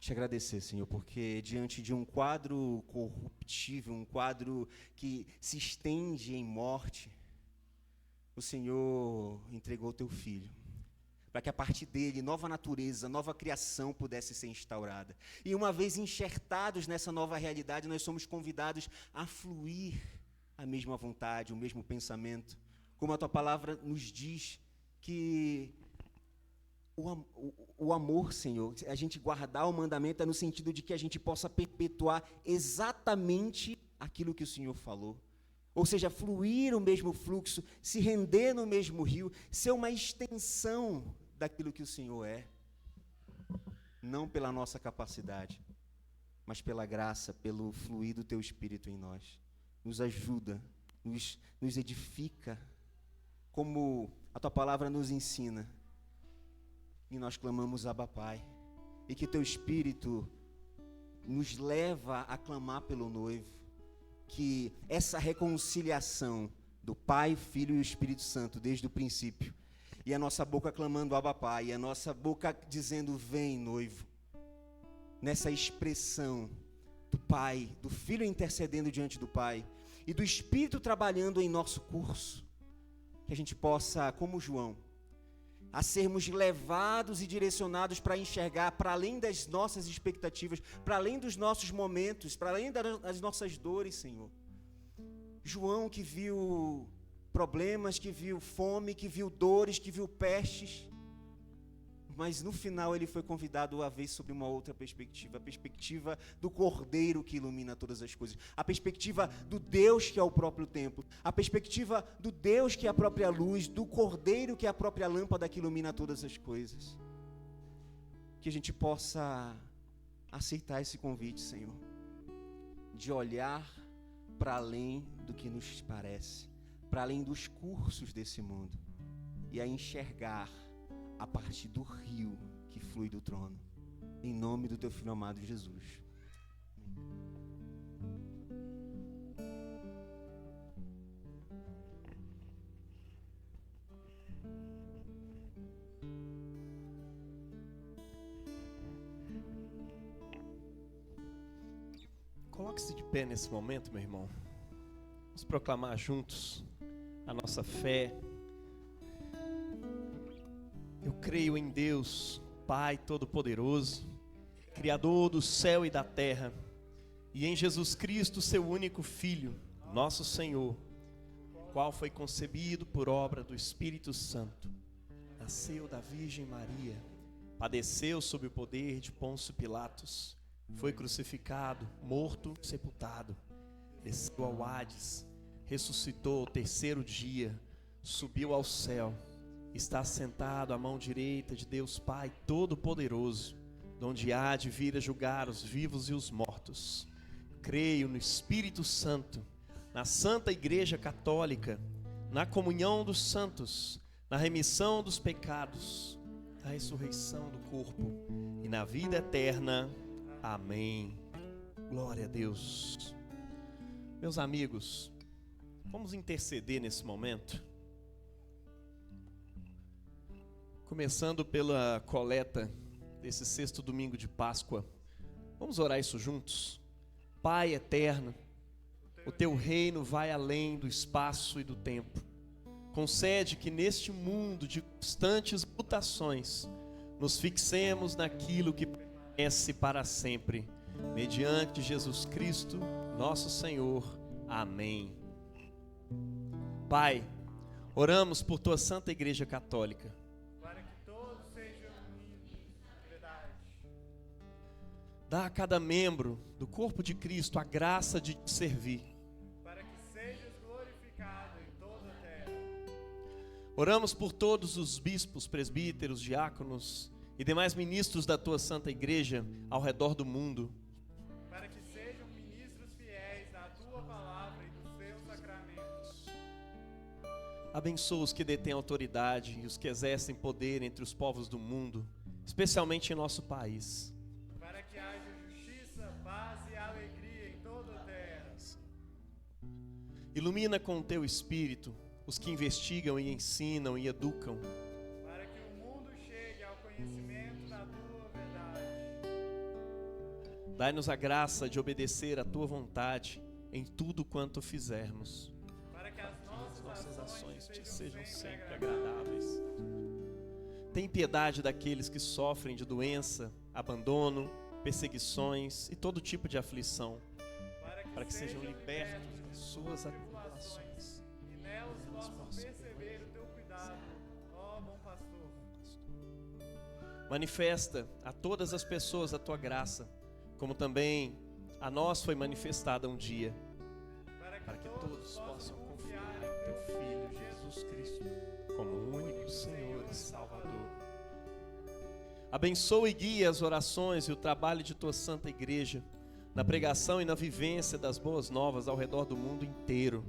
te agradecer, Senhor, porque diante de um quadro corruptível, um quadro que se estende em morte, o Senhor entregou o teu Filho, para que a partir dele, nova natureza, nova criação pudesse ser instaurada. E uma vez enxertados nessa nova realidade, nós somos convidados a fluir a mesma vontade, o mesmo pensamento, como a tua palavra nos diz que o amor, Senhor, a gente guardar o mandamento é no sentido de que a gente possa perpetuar exatamente aquilo que o Senhor falou. Ou seja, fluir o mesmo fluxo, se render no mesmo rio, ser uma extensão daquilo que o Senhor é. Não pela nossa capacidade, mas pela graça, pelo fluir do Teu Espírito em nós. Nos ajuda, nos edifica, como a Tua palavra nos ensina. E nós clamamos Abba Pai. E que Teu Espírito nos leva a clamar pelo noivo. Que essa reconciliação do Pai, Filho e Espírito Santo, desde o princípio, e a nossa boca clamando Abba Pai, e a nossa boca dizendo vem noivo, nessa expressão do Pai, do Filho intercedendo diante do Pai, e do Espírito trabalhando em nosso curso, que a gente possa, como João, a sermos levados e direcionados para enxergar para além das nossas expectativas, para além dos nossos momentos, para além das nossas dores, Senhor. João que viu problemas, que viu fome, que viu dores, que viu pestes, mas no final ele foi convidado a ver sobre uma outra perspectiva, a perspectiva do Cordeiro que ilumina todas as coisas, a perspectiva do Deus que é o próprio templo, a perspectiva do Deus que é a própria luz, do Cordeiro que é a própria lâmpada que ilumina todas as coisas. Que a gente possa aceitar esse convite, Senhor, de olhar para além do que nos parece, para além dos cursos desse mundo, e a enxergar a partir do rio que flui do trono, em nome do Teu Filho amado Jesus. Coloque-se de pé nesse momento, meu irmão. Vamos proclamar juntos a nossa fé. Eu creio em Deus, Pai Todo-Poderoso, Criador do céu e da terra, e em Jesus Cristo, seu único Filho, nosso Senhor, qual foi concebido por obra do Espírito Santo, nasceu da Virgem Maria, padeceu sob o poder de Pôncio Pilatos, foi crucificado, morto, sepultado, desceu ao Hades, ressuscitou ao terceiro dia, subiu ao céu, está sentado à mão direita de Deus Pai Todo-Poderoso, donde há de vir a julgar os vivos e os mortos. Creio no Espírito Santo, na Santa Igreja Católica, na comunhão dos santos, na remissão dos pecados, na ressurreição do corpo e na vida eterna. Amém. Glória a Deus. Meus amigos, vamos interceder nesse momento. Começando pela coleta desse sexto domingo de Páscoa. Vamos orar isso juntos? Pai eterno, o teu reino vai além do espaço e do tempo. Concede que neste mundo de constantes mutações, nos fixemos naquilo que permanece para sempre. Mediante Jesus Cristo, nosso Senhor. Amém. Pai, oramos por tua Santa Igreja Católica. Para que todos sejam unidos em verdade. Dá a cada membro do corpo de Cristo a graça de te servir. Para que sejas glorificado em toda a terra. Oramos por todos os bispos, presbíteros, diáconos e demais ministros da tua Santa Igreja ao redor do mundo. Para que sejam ministros fiéis da tua palavra e dos teus sacramentos. Abençoa os que detêm autoridade e os que exercem poder entre os povos do mundo, especialmente em nosso país. Para que haja justiça, paz e alegria em toda a terra. Ilumina com o teu Espírito os que investigam e ensinam e educam. Para que o mundo chegue ao conhecimento da tua verdade. Dai-nos a graça de obedecer à tua vontade em tudo quanto fizermos. Para que as Nossas ações te sejam sempre agradáveis. agradáveis. Tem piedade daqueles que sofrem de doença, abandono, perseguições e todo tipo de aflição, para que sejam libertos das suas atribulações. E nelas possam perceber o teu cuidado, ó bom pastor. Manifesta a todas as pessoas a tua graça, como também a nós foi manifestada um dia, para que todos possam confiar em teu Filho Jesus Cristo como o único Senhor e Salvador. Abençoa e guia as orações e o trabalho de tua Santa Igreja, na pregação e na vivência das boas novas ao redor do mundo inteiro.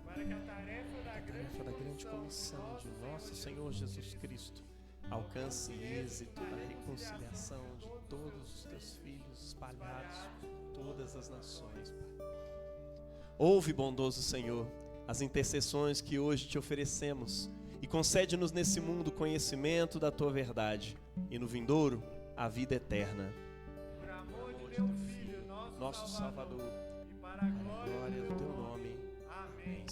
Para que a tarefa Da grande comissão de nosso Senhor Jesus Cristo alcance êxito na reconciliação de todos os teus filhos espalhados por todas as nações. Ouve, bondoso Senhor, as intercessões que hoje te oferecemos e concede-nos nesse mundo conhecimento da tua verdade e no vindouro a vida eterna. por amor de teu Filho, Nosso Salvador, e para a glória glória do teu nome. Amém.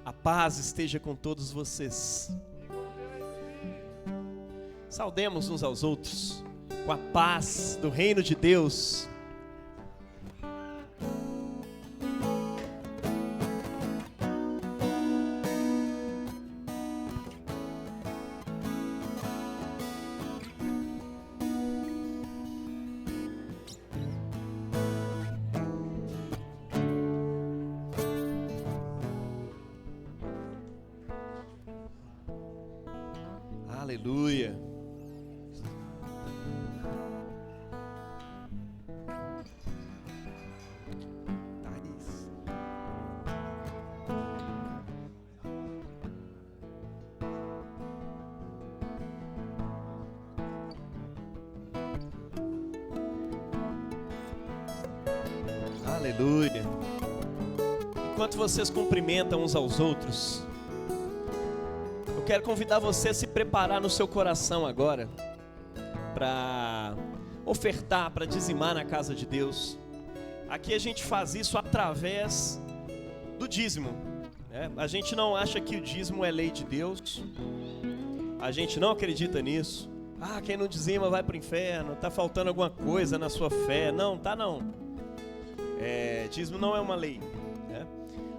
A paz esteja com todos vocês. E com teu Espírito. Saudemos uns aos outros com a paz do reino de Deus. Aleluia. Aleluia. Enquanto vocês cumprimentam uns aos outros, eu quero convidar você a se preparar no seu coração agora para ofertar, para dizimar na casa de Deus. Aqui a gente faz isso através do dízimo, né? A gente não acha que o dízimo é lei de Deus. A gente não acredita nisso. Ah, quem não dizima vai para o inferno, está faltando alguma coisa na sua fé. Não, tá não. Dízimo não é uma lei, né?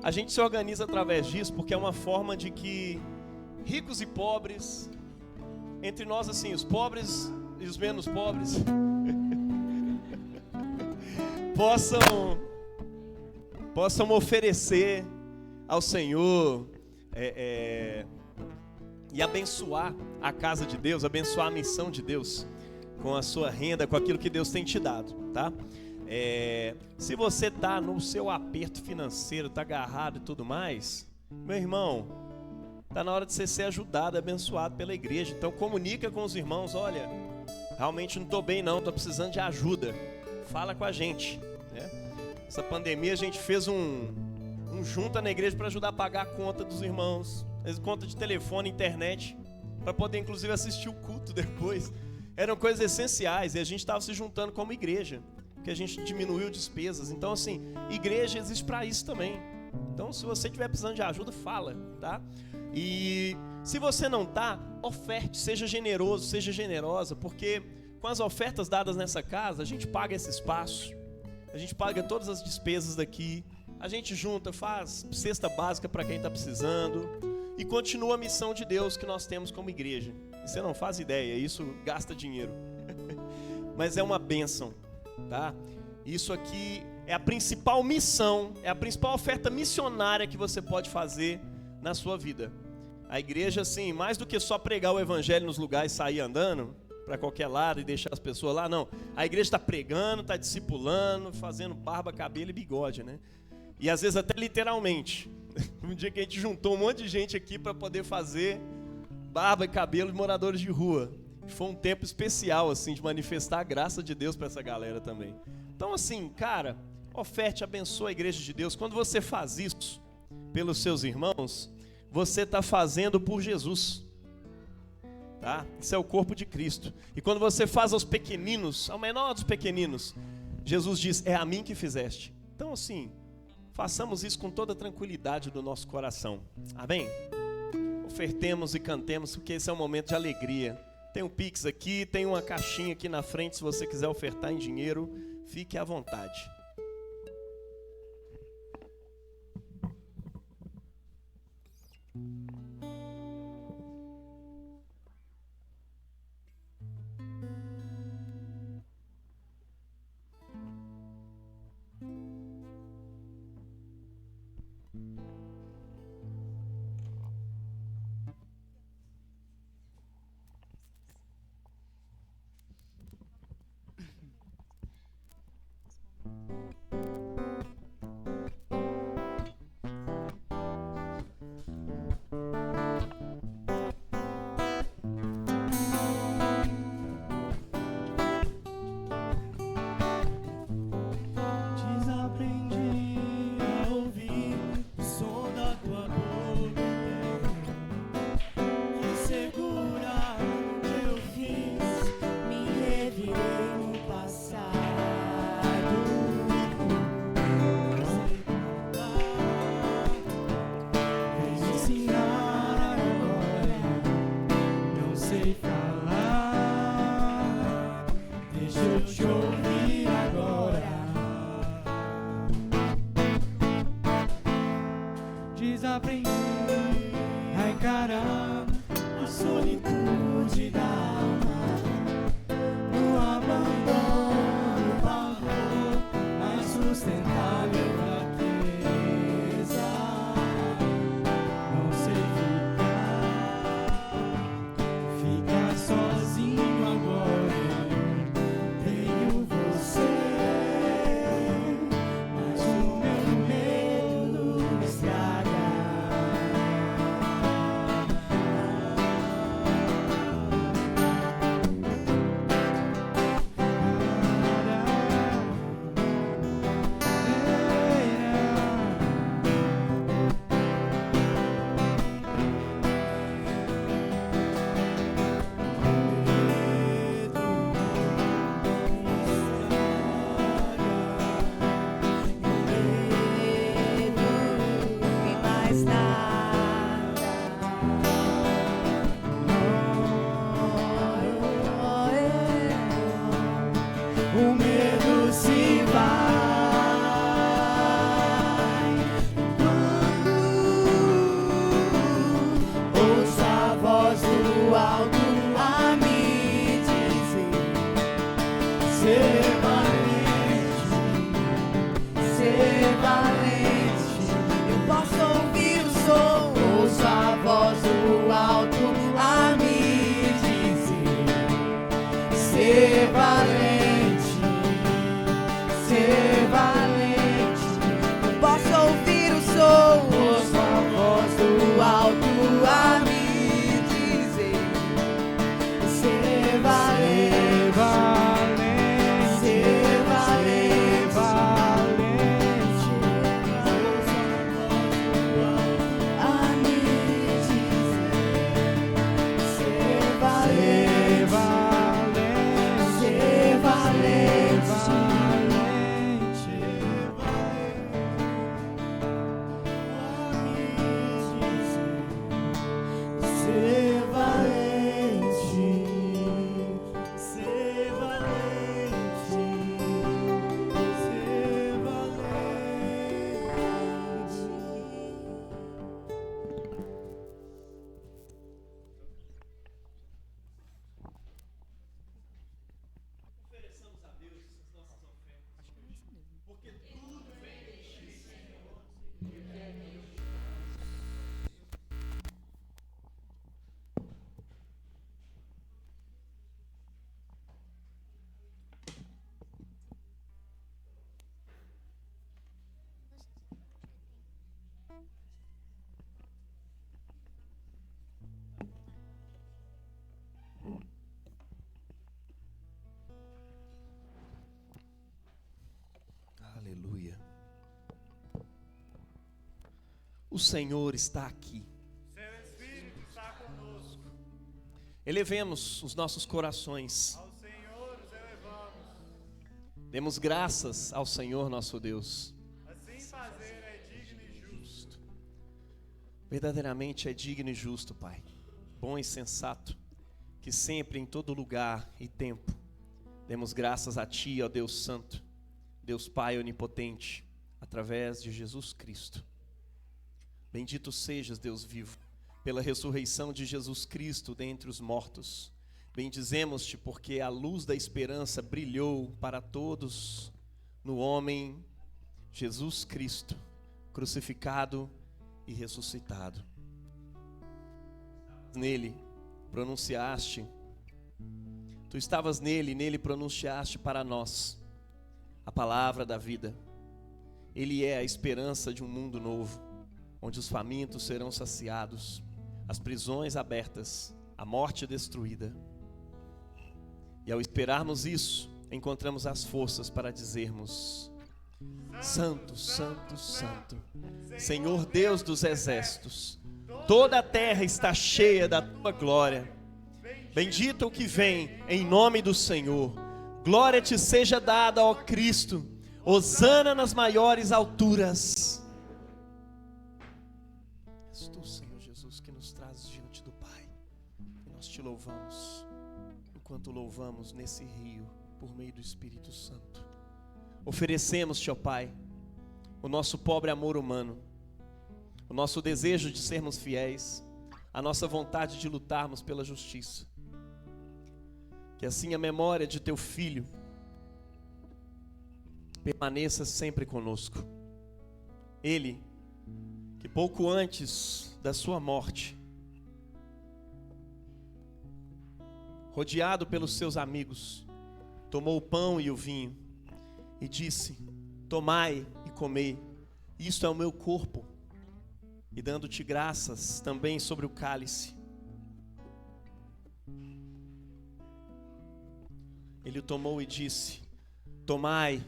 A gente se organiza através disso porque é uma forma de que ricos e pobres, entre nós assim, os pobres e os menos pobres, possam oferecer ao Senhor e abençoar a casa de Deus, abençoar a missão de Deus com a sua renda, com aquilo que Deus tem te dado, tá? Se você está no seu aperto financeiro, está agarrado e tudo mais, meu irmão, está na hora de você ser ajudado, abençoado pela igreja. Então comunica com os irmãos, olha, realmente não estou bem não, estou precisando de ajuda. Fala com a gente, né? Essa pandemia a gente fez um junta na igreja para ajudar a pagar a conta dos irmãos, conta de telefone, internet, para poder inclusive assistir o culto depois. Eram coisas essenciais e a gente estava se juntando como igreja, porque a gente diminuiu despesas. Então assim, igreja existe para isso também. Então se você estiver precisando de ajuda, fala, tá? E se você não está, oferte, seja generoso, seja generosa, porque com as ofertas dadas nessa casa, a gente paga esse espaço, a gente paga todas as despesas daqui, a gente junta, faz cesta básica para quem está precisando e continua a missão de Deus que nós temos como igreja. E você não faz ideia, isso gasta dinheiro, mas é uma bênção, tá? Isso aqui é a principal missão, é a principal oferta missionária que você pode fazer na sua vida. A igreja, assim, mais do que só pregar o evangelho nos lugares e sair andando para qualquer lado e deixar as pessoas lá, não. A igreja está pregando, está discipulando, fazendo barba, cabelo e bigode, né? E às vezes até literalmente. Um dia que a gente juntou um monte de gente aqui para poder fazer barba e cabelo de moradores de rua. Foi um tempo especial, assim, de manifestar a graça de Deus para essa galera também. Então, assim, cara, oferte, abençoa a igreja de Deus. Quando você faz isso pelos seus irmãos, você está fazendo por Jesus, tá? Isso é o corpo de Cristo. E quando você faz aos pequeninos, ao menor dos pequeninos, Jesus diz, é a mim que fizeste. Então assim, façamos isso com toda a tranquilidade do nosso coração, amém? Ofertemos e cantemos, porque esse é um momento de alegria. Tem um Pix aqui, tem uma caixinha aqui na frente, se você quiser ofertar em dinheiro, fique à vontade. Desaprendi a encarar a solitude da alma, no abandono, o pavor, a insustentável fraqueza. Não sei ficar sozinho agora. Tenho você, mas o meu medo estraga. O medo se vai quando ouço a voz do alto a me dizer: ser valente, ser valente. Eu posso ouvir o som, ouço a voz do alto a me dizer: ser valente. Ser valente, eu posso ouvir o som, ouço a voz do alto. o Senhor está aqui. Seu Espírito está conosco. Elevemos os nossos corações. Ao Senhor os elevamos. Demos graças ao Senhor nosso Deus. Assim fazer é digno e justo. Verdadeiramente é digno e justo, Pai. Bom e sensato, que sempre, em todo lugar e tempo, demos graças a Ti, ó Deus Santo, Deus Pai Onipotente, através de Jesus Cristo. Bendito sejas, Deus vivo, pela ressurreição de Jesus Cristo dentre os mortos. Bendizemos-te porque a luz da esperança brilhou para todos no homem Jesus Cristo, crucificado e ressuscitado. Nele pronunciaste, tu estavas nele pronunciaste para nós a palavra da vida. Ele é a esperança de um mundo novo, onde os famintos serão saciados, as prisões abertas, a morte destruída. E ao esperarmos isso, encontramos as forças para dizermos: Santo, Santo, Santo, Senhor Deus dos exércitos, toda a terra está cheia da tua glória. Bendito o que vem em nome do Senhor. Glória te seja dada, ó Cristo. Hosana nas maiores alturas. És tu, Senhor Jesus, que nos traz diante do Pai. E nós te louvamos, enquanto louvamos nesse rio, por meio do Espírito Santo. Oferecemos-te, ó Pai, o nosso pobre amor humano, o nosso desejo de sermos fiéis, a nossa vontade de lutarmos pela justiça. Que assim a memória de teu Filho permaneça sempre conosco. Ele, que pouco antes da sua morte, rodeado pelos seus amigos, tomou o pão e o vinho e disse: tomai e comei, isto é o meu corpo. E dando-te graças também sobre o cálice, ele o tomou e disse: tomai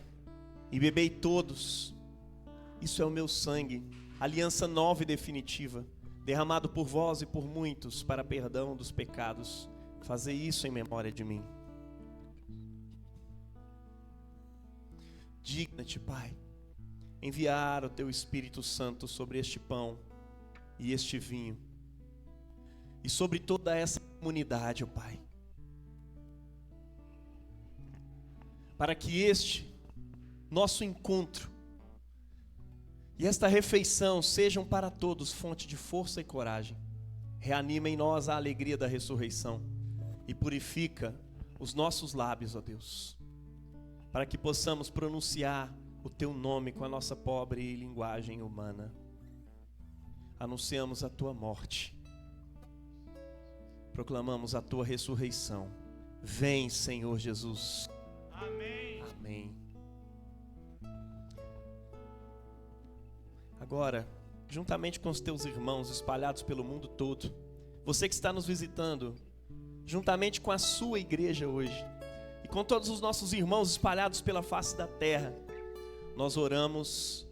e bebei todos, isso é o meu sangue, aliança nova e definitiva, derramado por vós e por muitos para perdão dos pecados. Fazei isso em memória de mim. Digna-te, Pai, enviar o teu Espírito Santo sobre este pão e este vinho, e sobre toda essa comunidade, ó Pai, para que este nosso encontro e esta refeição sejam para todos fonte de força e coragem. Reanima em nós a alegria da ressurreição e purifica os nossos lábios, ó Deus, para que possamos pronunciar o teu nome com a nossa pobre linguagem humana. Anunciamos a tua morte, proclamamos a tua ressurreição. Vem, Senhor Jesus. Amém. Amém. Agora, juntamente com os teus irmãos espalhados pelo mundo todo, você que está nos visitando, juntamente com a sua igreja hoje, e com todos os nossos irmãos espalhados pela face da terra, nós oramos.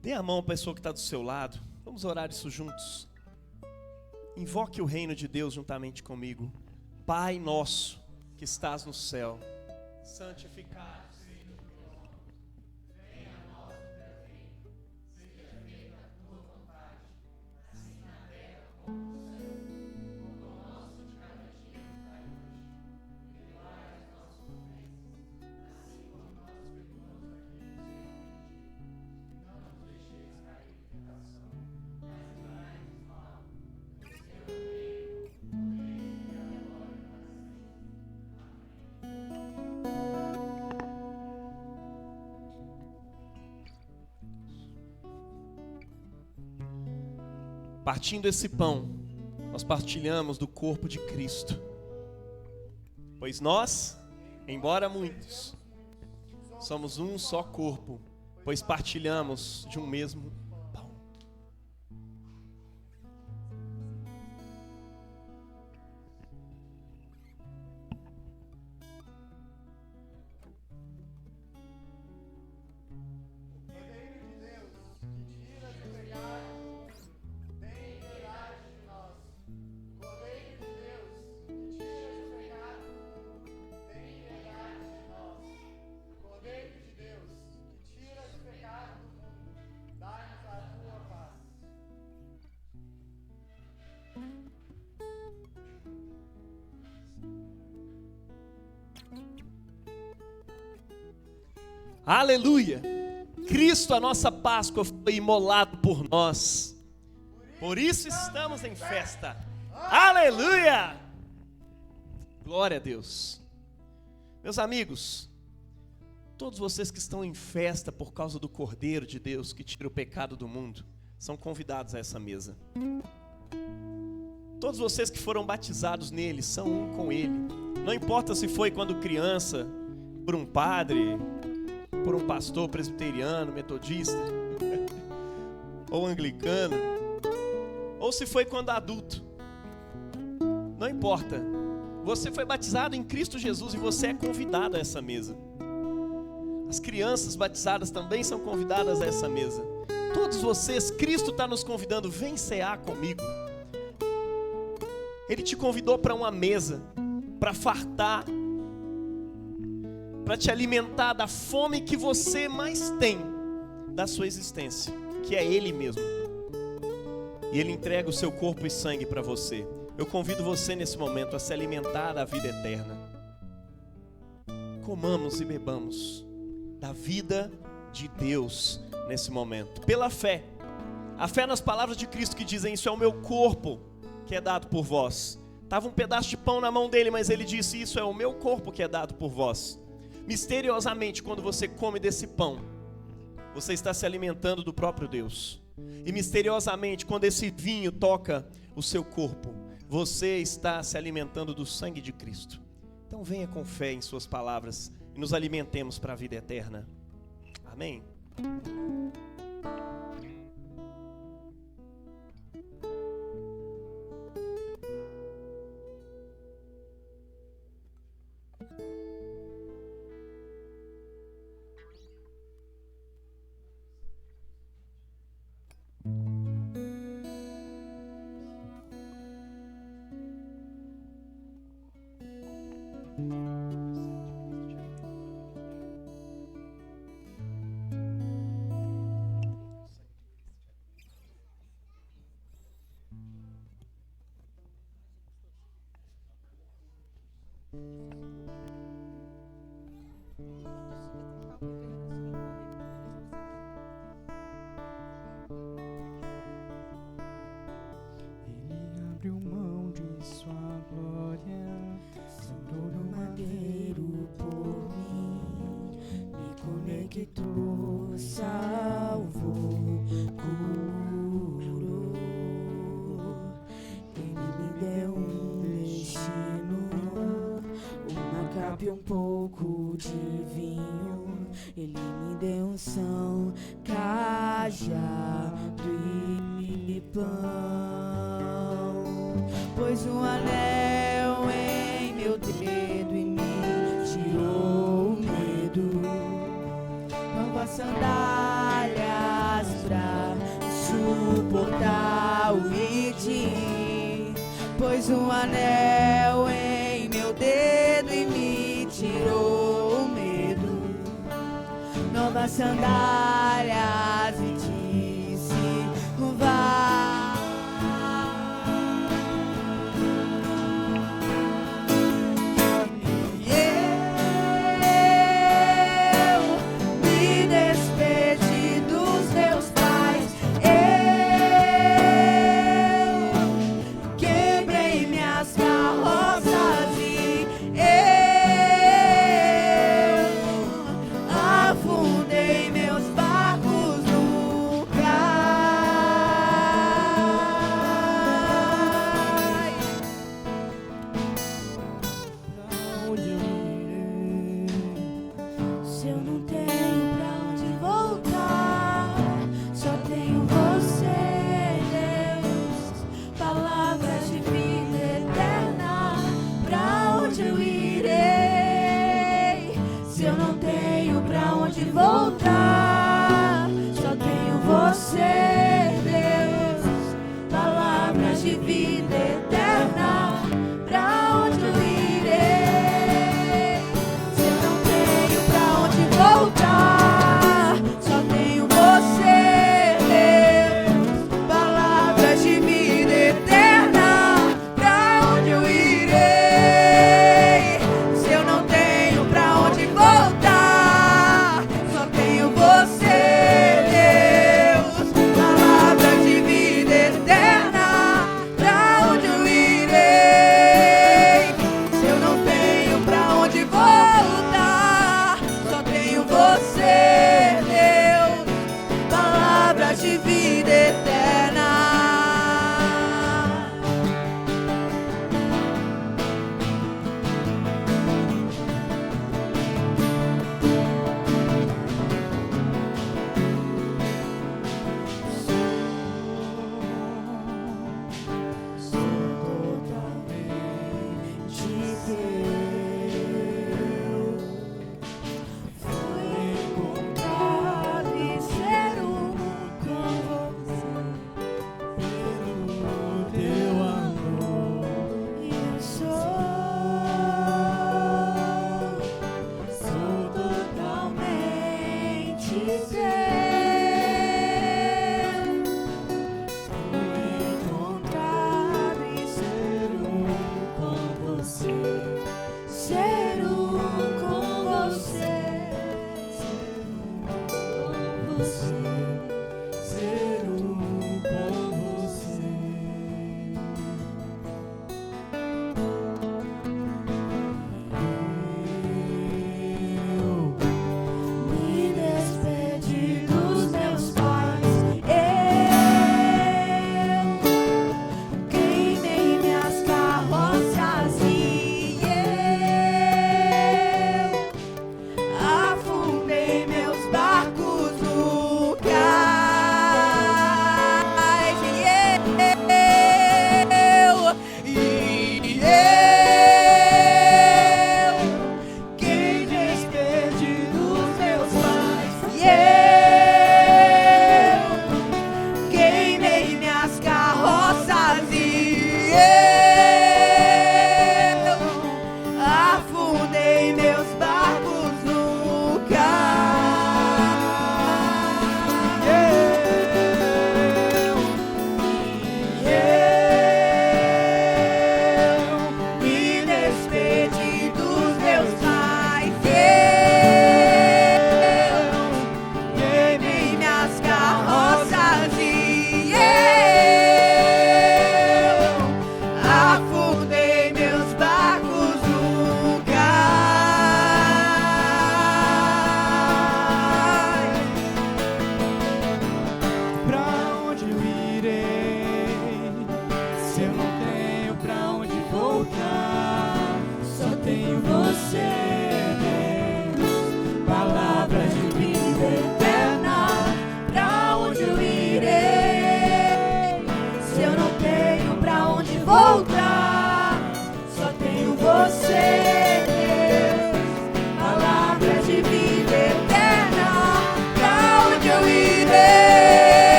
Dê a mão à pessoa que está do seu lado. Vamos orar isso juntos. Invoque o reino de Deus juntamente comigo. Pai nosso que estás no céu, santificado seja o teu nome. Venha a nós o teu reino. Seja feita a tua vontade, assim na terra como no céu. O pão nosso de cada dia nos dai hoje. Perdoai as nossas ofensas, assim como nós perdoamos a quem nos tem ofendido. Não nos deixeis cair em tentação, mas livrai-nos do mal. Pois teu é o reino, o poder e a glória para sempre. Partindo esse pão, nós partilhamos do corpo de Cristo. Pois nós, embora muitos, somos um só corpo, pois partilhamos de um mesmo pão. Cordeiro de Deus, que tira do pecado Aleluia! Cristo, a nossa Páscoa, foi imolado por nós. Por isso estamos em festa. Aleluia! Glória a Deus. Meus amigos, todos vocês que estão em festa por causa do Cordeiro de Deus que tira o pecado do mundo, são convidados a essa mesa. Todos vocês que foram batizados nele, são um com ele. Não importa se foi quando criança, por um padre, por um pastor presbiteriano, metodista, ou anglicano, ou se foi quando adulto. Não importa. Você foi batizado em Cristo Jesus e você é convidado a essa mesa. As crianças batizadas também são convidadas a essa mesa. Todos vocês, Cristo está nos convidando, vem cear comigo. Ele te convidou para uma mesa, para fartar, para te alimentar da fome que você mais tem da sua existência, que é Ele mesmo. E Ele entrega o seu corpo e sangue para você. Eu convido você nesse momento a se alimentar da vida eterna. Comamos e bebamos da vida de Deus nesse momento, pela fé. A fé nas palavras de Cristo que dizem: isso é o meu corpo que é dado por vós. Estava um pedaço de pão na mão dele, mas ele disse: isso é o meu corpo que é dado por vós. Misteriosamente, quando você come desse pão, você está se alimentando do próprio Deus. E misteriosamente, quando esse vinho toca o seu corpo, você está se alimentando do sangue de Cristo. Então venha com fé em suas palavras e nos alimentemos para a vida eterna. Amém? Ele abriu mão de sua glória, sangrou no madeiro por mim, me conectou, salvou, curou. Ele me deu um destino, uma capa e um pouco de vinho. Ele me deu unção, cajado e pão. Pôs um anel em meu dedo e me tirou o medo. Novas sandálias pra suportar o medir. Pôs um anel em meu dedo e me tirou o medo. Novas sandálias e disse: vai. Voltar, só tenho você, Deus, palavras de vida eterna, pra onde eu irei? Se eu não tenho pra onde voltar, só tenho você, Deus, palavras de vida eterna, pra onde eu irei? Se eu não tenho pra onde voltar, só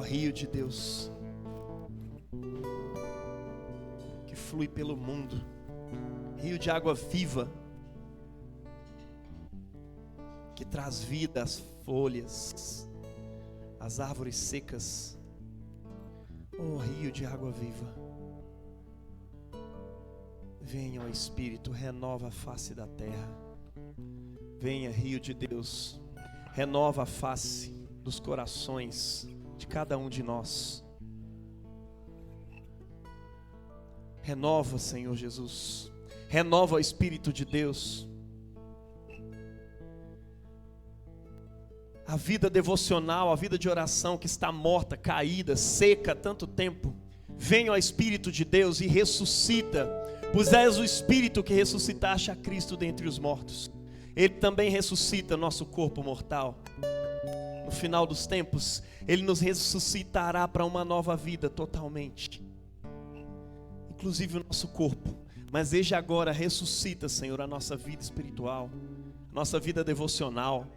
Rio de Deus que flui pelo mundo, rio de água viva que traz vida às folhas, às árvores secas. Oh, rio de água viva, venha, ó Espírito, renova a face da terra. Venha, rio de Deus, renova a face dos corações de cada um de nós. Renova, Senhor Jesus, renova o Espírito de Deus. A vida devocional, a vida de oração que está morta, caída, seca há tanto tempo, venha ao Espírito de Deus e ressuscita, pois és o Espírito que ressuscitaste a Cristo dentre os mortos. Ele também ressuscita nosso corpo mortal. No final dos tempos, Ele nos ressuscitará para uma nova vida totalmente, inclusive o nosso corpo. Mas desde agora ressuscita, Senhor, a nossa vida espiritual, nossa vida devocional,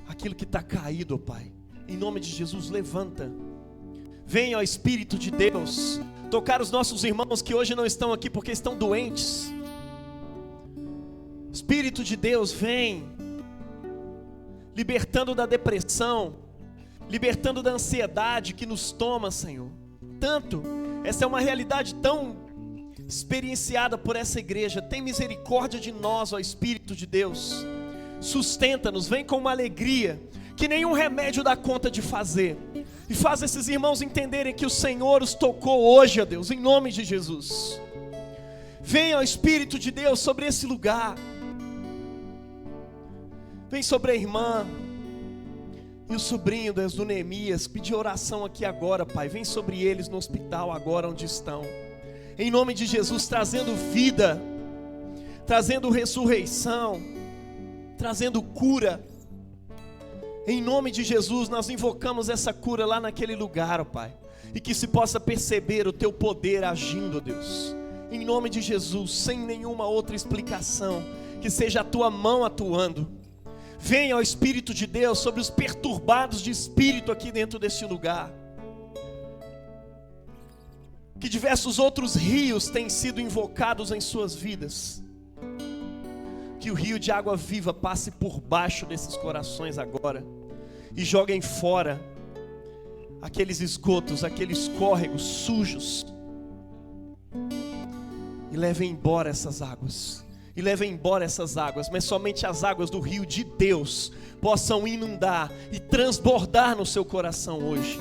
aquilo que está caído, ó Pai. Em nome de Jesus, levanta. Venha, ó Espírito de Deus, tocar os nossos irmãos que hoje não estão aqui porque estão doentes. Espírito de Deus, vem. libertando da depressão, libertando da ansiedade que nos toma, Senhor. Tanto, essa é uma realidade tão experienciada por essa igreja. Tem misericórdia de nós, ó Espírito de Deus. Sustenta-nos, vem com uma alegria que nenhum remédio dá conta de fazer. E faz esses irmãos entenderem que o Senhor os tocou hoje, ó Deus, em nome de Jesus. Venha, ó Espírito de Deus, sobre esse lugar. Vem sobre a irmã e o sobrinho do Neemias. Pedir oração aqui agora, Pai. Vem sobre eles no hospital agora onde estão. Em nome de Jesus, trazendo vida, trazendo ressurreição, trazendo cura. Em nome de Jesus, nós invocamos essa cura lá naquele lugar, ó Pai. E que se possa perceber o Teu poder agindo, ó Deus. Em nome de Jesus, sem nenhuma outra explicação. Que seja a Tua mão atuando. Venha, ó Espírito de Deus, sobre os perturbados de espírito aqui dentro desse lugar. Que diversos outros rios têm sido invocados em suas vidas. Que o rio de água viva passe por baixo desses corações agora. E joguem fora aqueles esgotos, aqueles córregos sujos. E levem embora essas águas. E levem embora essas águas, mas somente as águas do rio de Deus possam inundar e transbordar no seu coração hoje.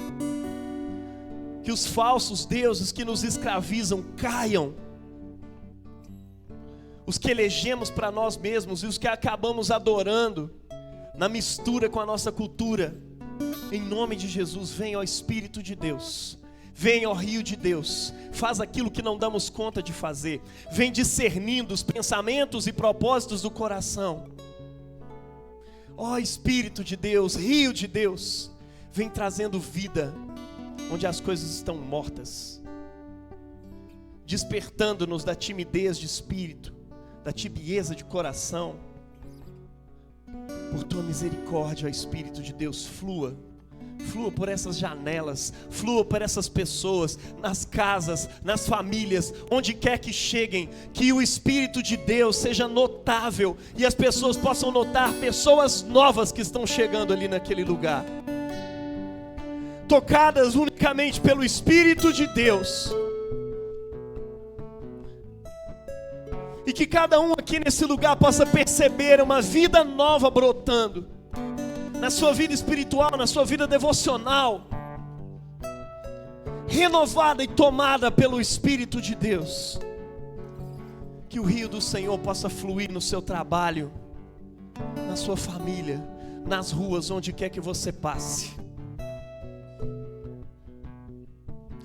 Que os falsos deuses que nos escravizam caiam. Os que elegemos para nós mesmos e os que acabamos adorando na mistura com a nossa cultura. Em nome de Jesus, venha, ó Espírito de Deus. Vem, ó rio de Deus, faz aquilo que não damos conta de fazer. Vem discernindo os pensamentos e propósitos do coração. Ó Espírito de Deus, rio de Deus, vem trazendo vida onde as coisas estão mortas. Despertando-nos da timidez de espírito, da tibieza de coração. Por Tua misericórdia, ó Espírito de Deus, flua. Flua por essas janelas, flua por essas pessoas, nas casas, nas famílias, onde quer que cheguem, que o Espírito de Deus seja notável e as pessoas possam notar pessoas novas que estão chegando ali naquele lugar, tocadas unicamente pelo Espírito de Deus. E que cada um aqui nesse lugar possa perceber uma vida nova brotando na sua vida espiritual, na sua vida devocional, renovada e tomada pelo Espírito de Deus. Que o rio do Senhor possa fluir no seu trabalho, na sua família, nas ruas, onde quer que você passe.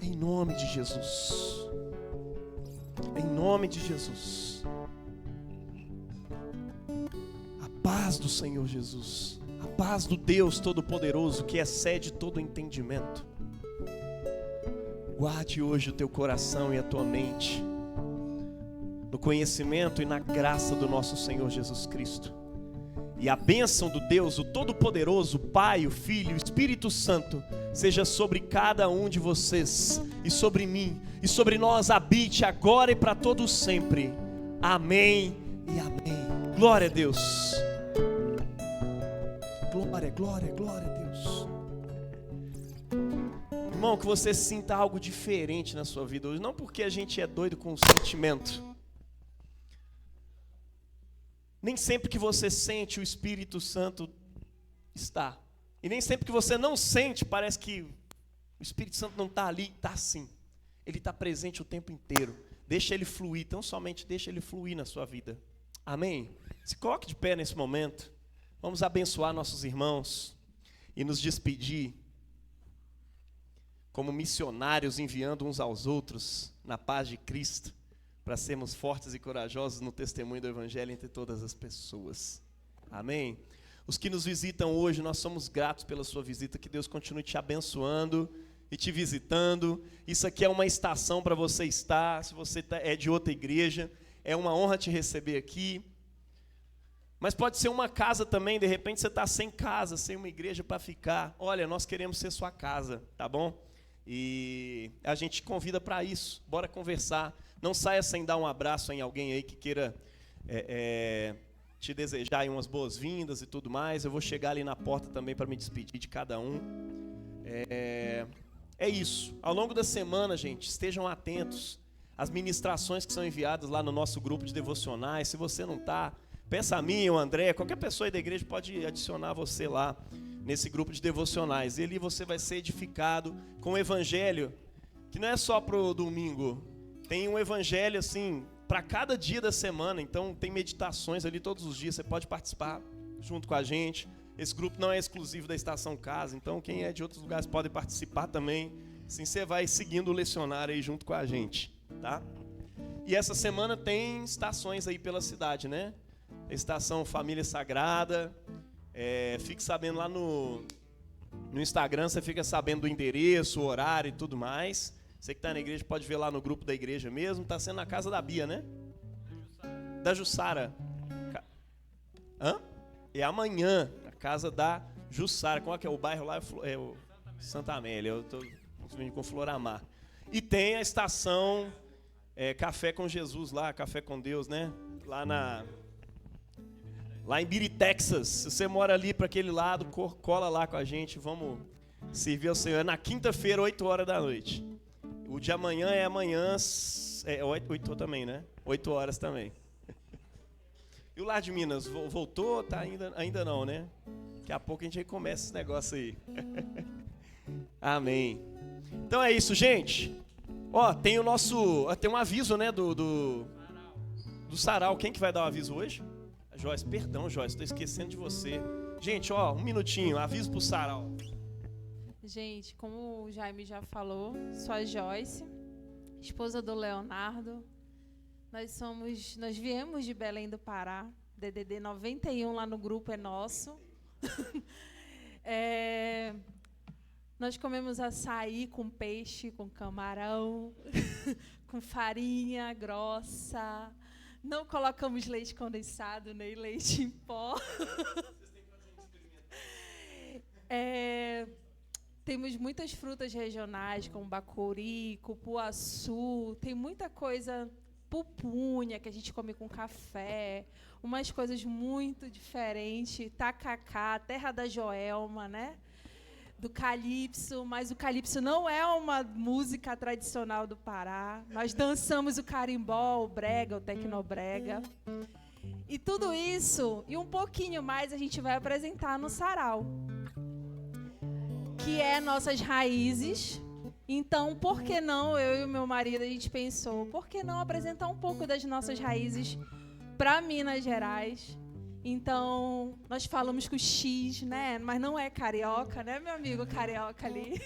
Em nome de Jesus. Em nome de Jesus. A paz do Senhor Jesus. A paz do Deus Todo-Poderoso, que excede todo entendimento. Guarde hoje o teu coração e a tua mente no conhecimento e na graça do nosso Senhor Jesus Cristo. E a bênção do Deus, o Todo-Poderoso, Pai, o Filho e o Espírito Santo, seja sobre cada um de vocês e sobre mim e sobre nós, habite agora e para todos sempre. Amém e amém. Glória a Deus. Glória, glória, glória a Deus. Irmão, que você sinta algo diferente na sua vida hoje. Não porque a gente é doido com o sentimento. Nem sempre que você sente, o Espírito Santo está. E nem sempre que você não sente, parece que o Espírito Santo não está ali. Está sim. Ele está presente o tempo inteiro. Deixa ele fluir, tão somente deixa ele fluir na sua vida. Amém? Se coloque de pé nesse momento. Vamos abençoar nossos irmãos e nos despedir como missionários, enviando uns aos outros na paz de Cristo, para sermos fortes e corajosos no testemunho do Evangelho entre todas as pessoas. Amém? Os que nos visitam hoje, nós somos gratos pela sua visita, que Deus continue te abençoando e te visitando. Isso aqui é uma estação para você estar, se você é de outra igreja, é uma honra te receber aqui. Mas pode ser uma casa também, de repente você está sem casa, sem uma igreja para ficar. Olha, nós queremos ser sua casa, tá bom? E a gente te convida para isso, bora conversar. Não saia sem dar um abraço em alguém aí que queira te desejar aí umas boas-vindas e tudo mais. Eu vou chegar ali na porta também para me despedir de cada um. É isso. Ao longo da semana, gente, estejam atentos às ministrações que são enviadas lá no nosso grupo de devocionais. Se você não está, peça a mim, o André, qualquer pessoa aí da igreja pode adicionar você lá nesse grupo de devocionais. E ali você vai ser edificado com o evangelho, que não é só pro domingo. Tem um evangelho assim para cada dia da semana. Então tem meditações ali todos os dias. Você pode participar junto com a gente. Esse grupo não é exclusivo da Estação Casa, então quem é de outros lugares pode participar também. Assim você vai seguindo o lecionário aí junto com a gente, tá? E essa semana tem estações aí pela cidade, né? Estação Família Sagrada. Fique sabendo lá no Instagram, você fica sabendo do endereço, o horário e tudo mais. Você que está na igreja pode ver lá no grupo da igreja mesmo. Está sendo na casa da Bia, né? Da Jussara. Hã? É amanhã, na casa da Jussara. Qual é que é o bairro lá? É o Santa Amélia. Eu estou confundindo com Floramar. E tem a estação Café com Jesus lá, Café com Deus, né? Lá em Biri, Texas. Se você mora ali para aquele lado, cola lá com a gente. Vamos servir ao Senhor. É na quinta-feira, 8 horas da noite. O de amanhã é amanhã, 8 também, né? 8 horas também. E o Lar de Minas, voltou? Tá ainda não, né? Daqui a pouco a gente começa esse negócio aí. Amém. Então é isso, gente. Ó, tem tem um aviso, né, do sarau. Quem que vai dar o aviso hoje? A Joyce. Perdão, Joyce, estou esquecendo de você. Gente, ó, um minutinho, aviso pro sarau. Gente, como o Jaime já falou, sou a Joyce, esposa do Leonardo. Nós viemos de Belém do Pará, DDD 91 lá no grupo é nosso. Nós comemos açaí com peixe, com camarão, com farinha grossa. Não colocamos leite condensado nem leite em pó. Temos muitas frutas regionais, como bacuri, cupuaçu, tem muita coisa, pupunha, que a gente come com café, umas coisas muito diferentes, tacacá, terra da Joelma, né? Do calypso, mas o calypso não é uma música tradicional do Pará. Nós dançamos o carimbó, o brega, o tecnobrega. E tudo isso, e um pouquinho mais, a gente vai apresentar no sarau, que é nossas raízes. Então, por que não, eu e o meu marido, a gente pensou, por que não apresentar um pouco das nossas raízes para Minas Gerais? Então, nós falamos com o X, né? Mas não é carioca, né, meu amigo carioca ali?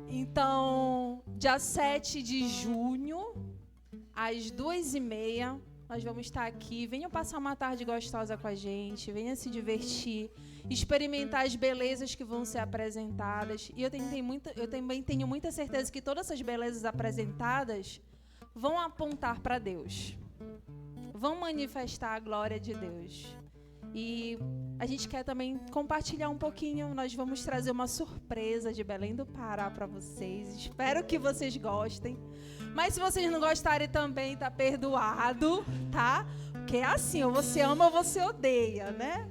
Então, dia 7 de junho, às 2h30, nós vamos estar aqui. Venham passar uma tarde gostosa com a gente, venham se divertir, experimentar as belezas que vão ser apresentadas. E eu também tenho muita certeza que todas essas belezas apresentadas vão apontar para Deus, vão manifestar a glória de Deus. E a gente quer também compartilhar um pouquinho. Nós vamos trazer uma surpresa de Belém do Pará para vocês. Espero que vocês gostem. Mas se vocês não gostarem também, tá perdoado, tá? Porque é assim, ou você ama ou você odeia, né?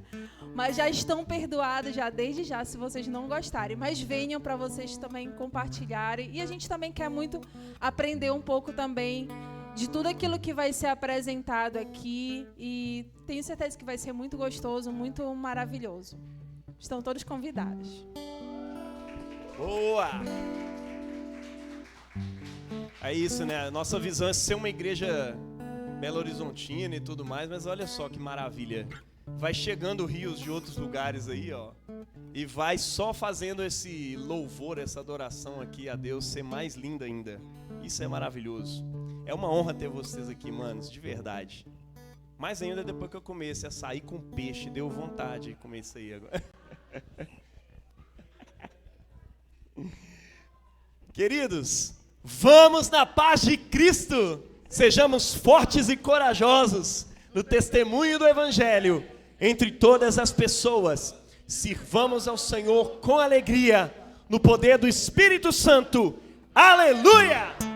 Mas já estão perdoados já desde já, se vocês não gostarem. Mas venham para vocês também compartilharem. E a gente também quer muito aprender um pouco também de tudo aquilo que vai ser apresentado aqui. E tenho certeza que vai ser muito gostoso, muito maravilhoso. Estão todos convidados. Boa! É isso, né? Nossa visão é ser uma igreja Belo Horizontina e tudo mais, mas olha só que maravilha. Vai chegando rios de outros lugares aí, ó, e vai só fazendo esse louvor, essa adoração aqui a Deus ser mais linda ainda. Isso é maravilhoso. É uma honra ter vocês aqui, manos, de verdade. Mais ainda depois que eu comecei a sair com peixe, deu vontade de comer isso aí agora. Queridos, vamos na paz de Cristo. Sejamos fortes e corajosos no testemunho do Evangelho entre todas as pessoas. Sirvamos ao Senhor com alegria, no poder do Espírito Santo. Aleluia!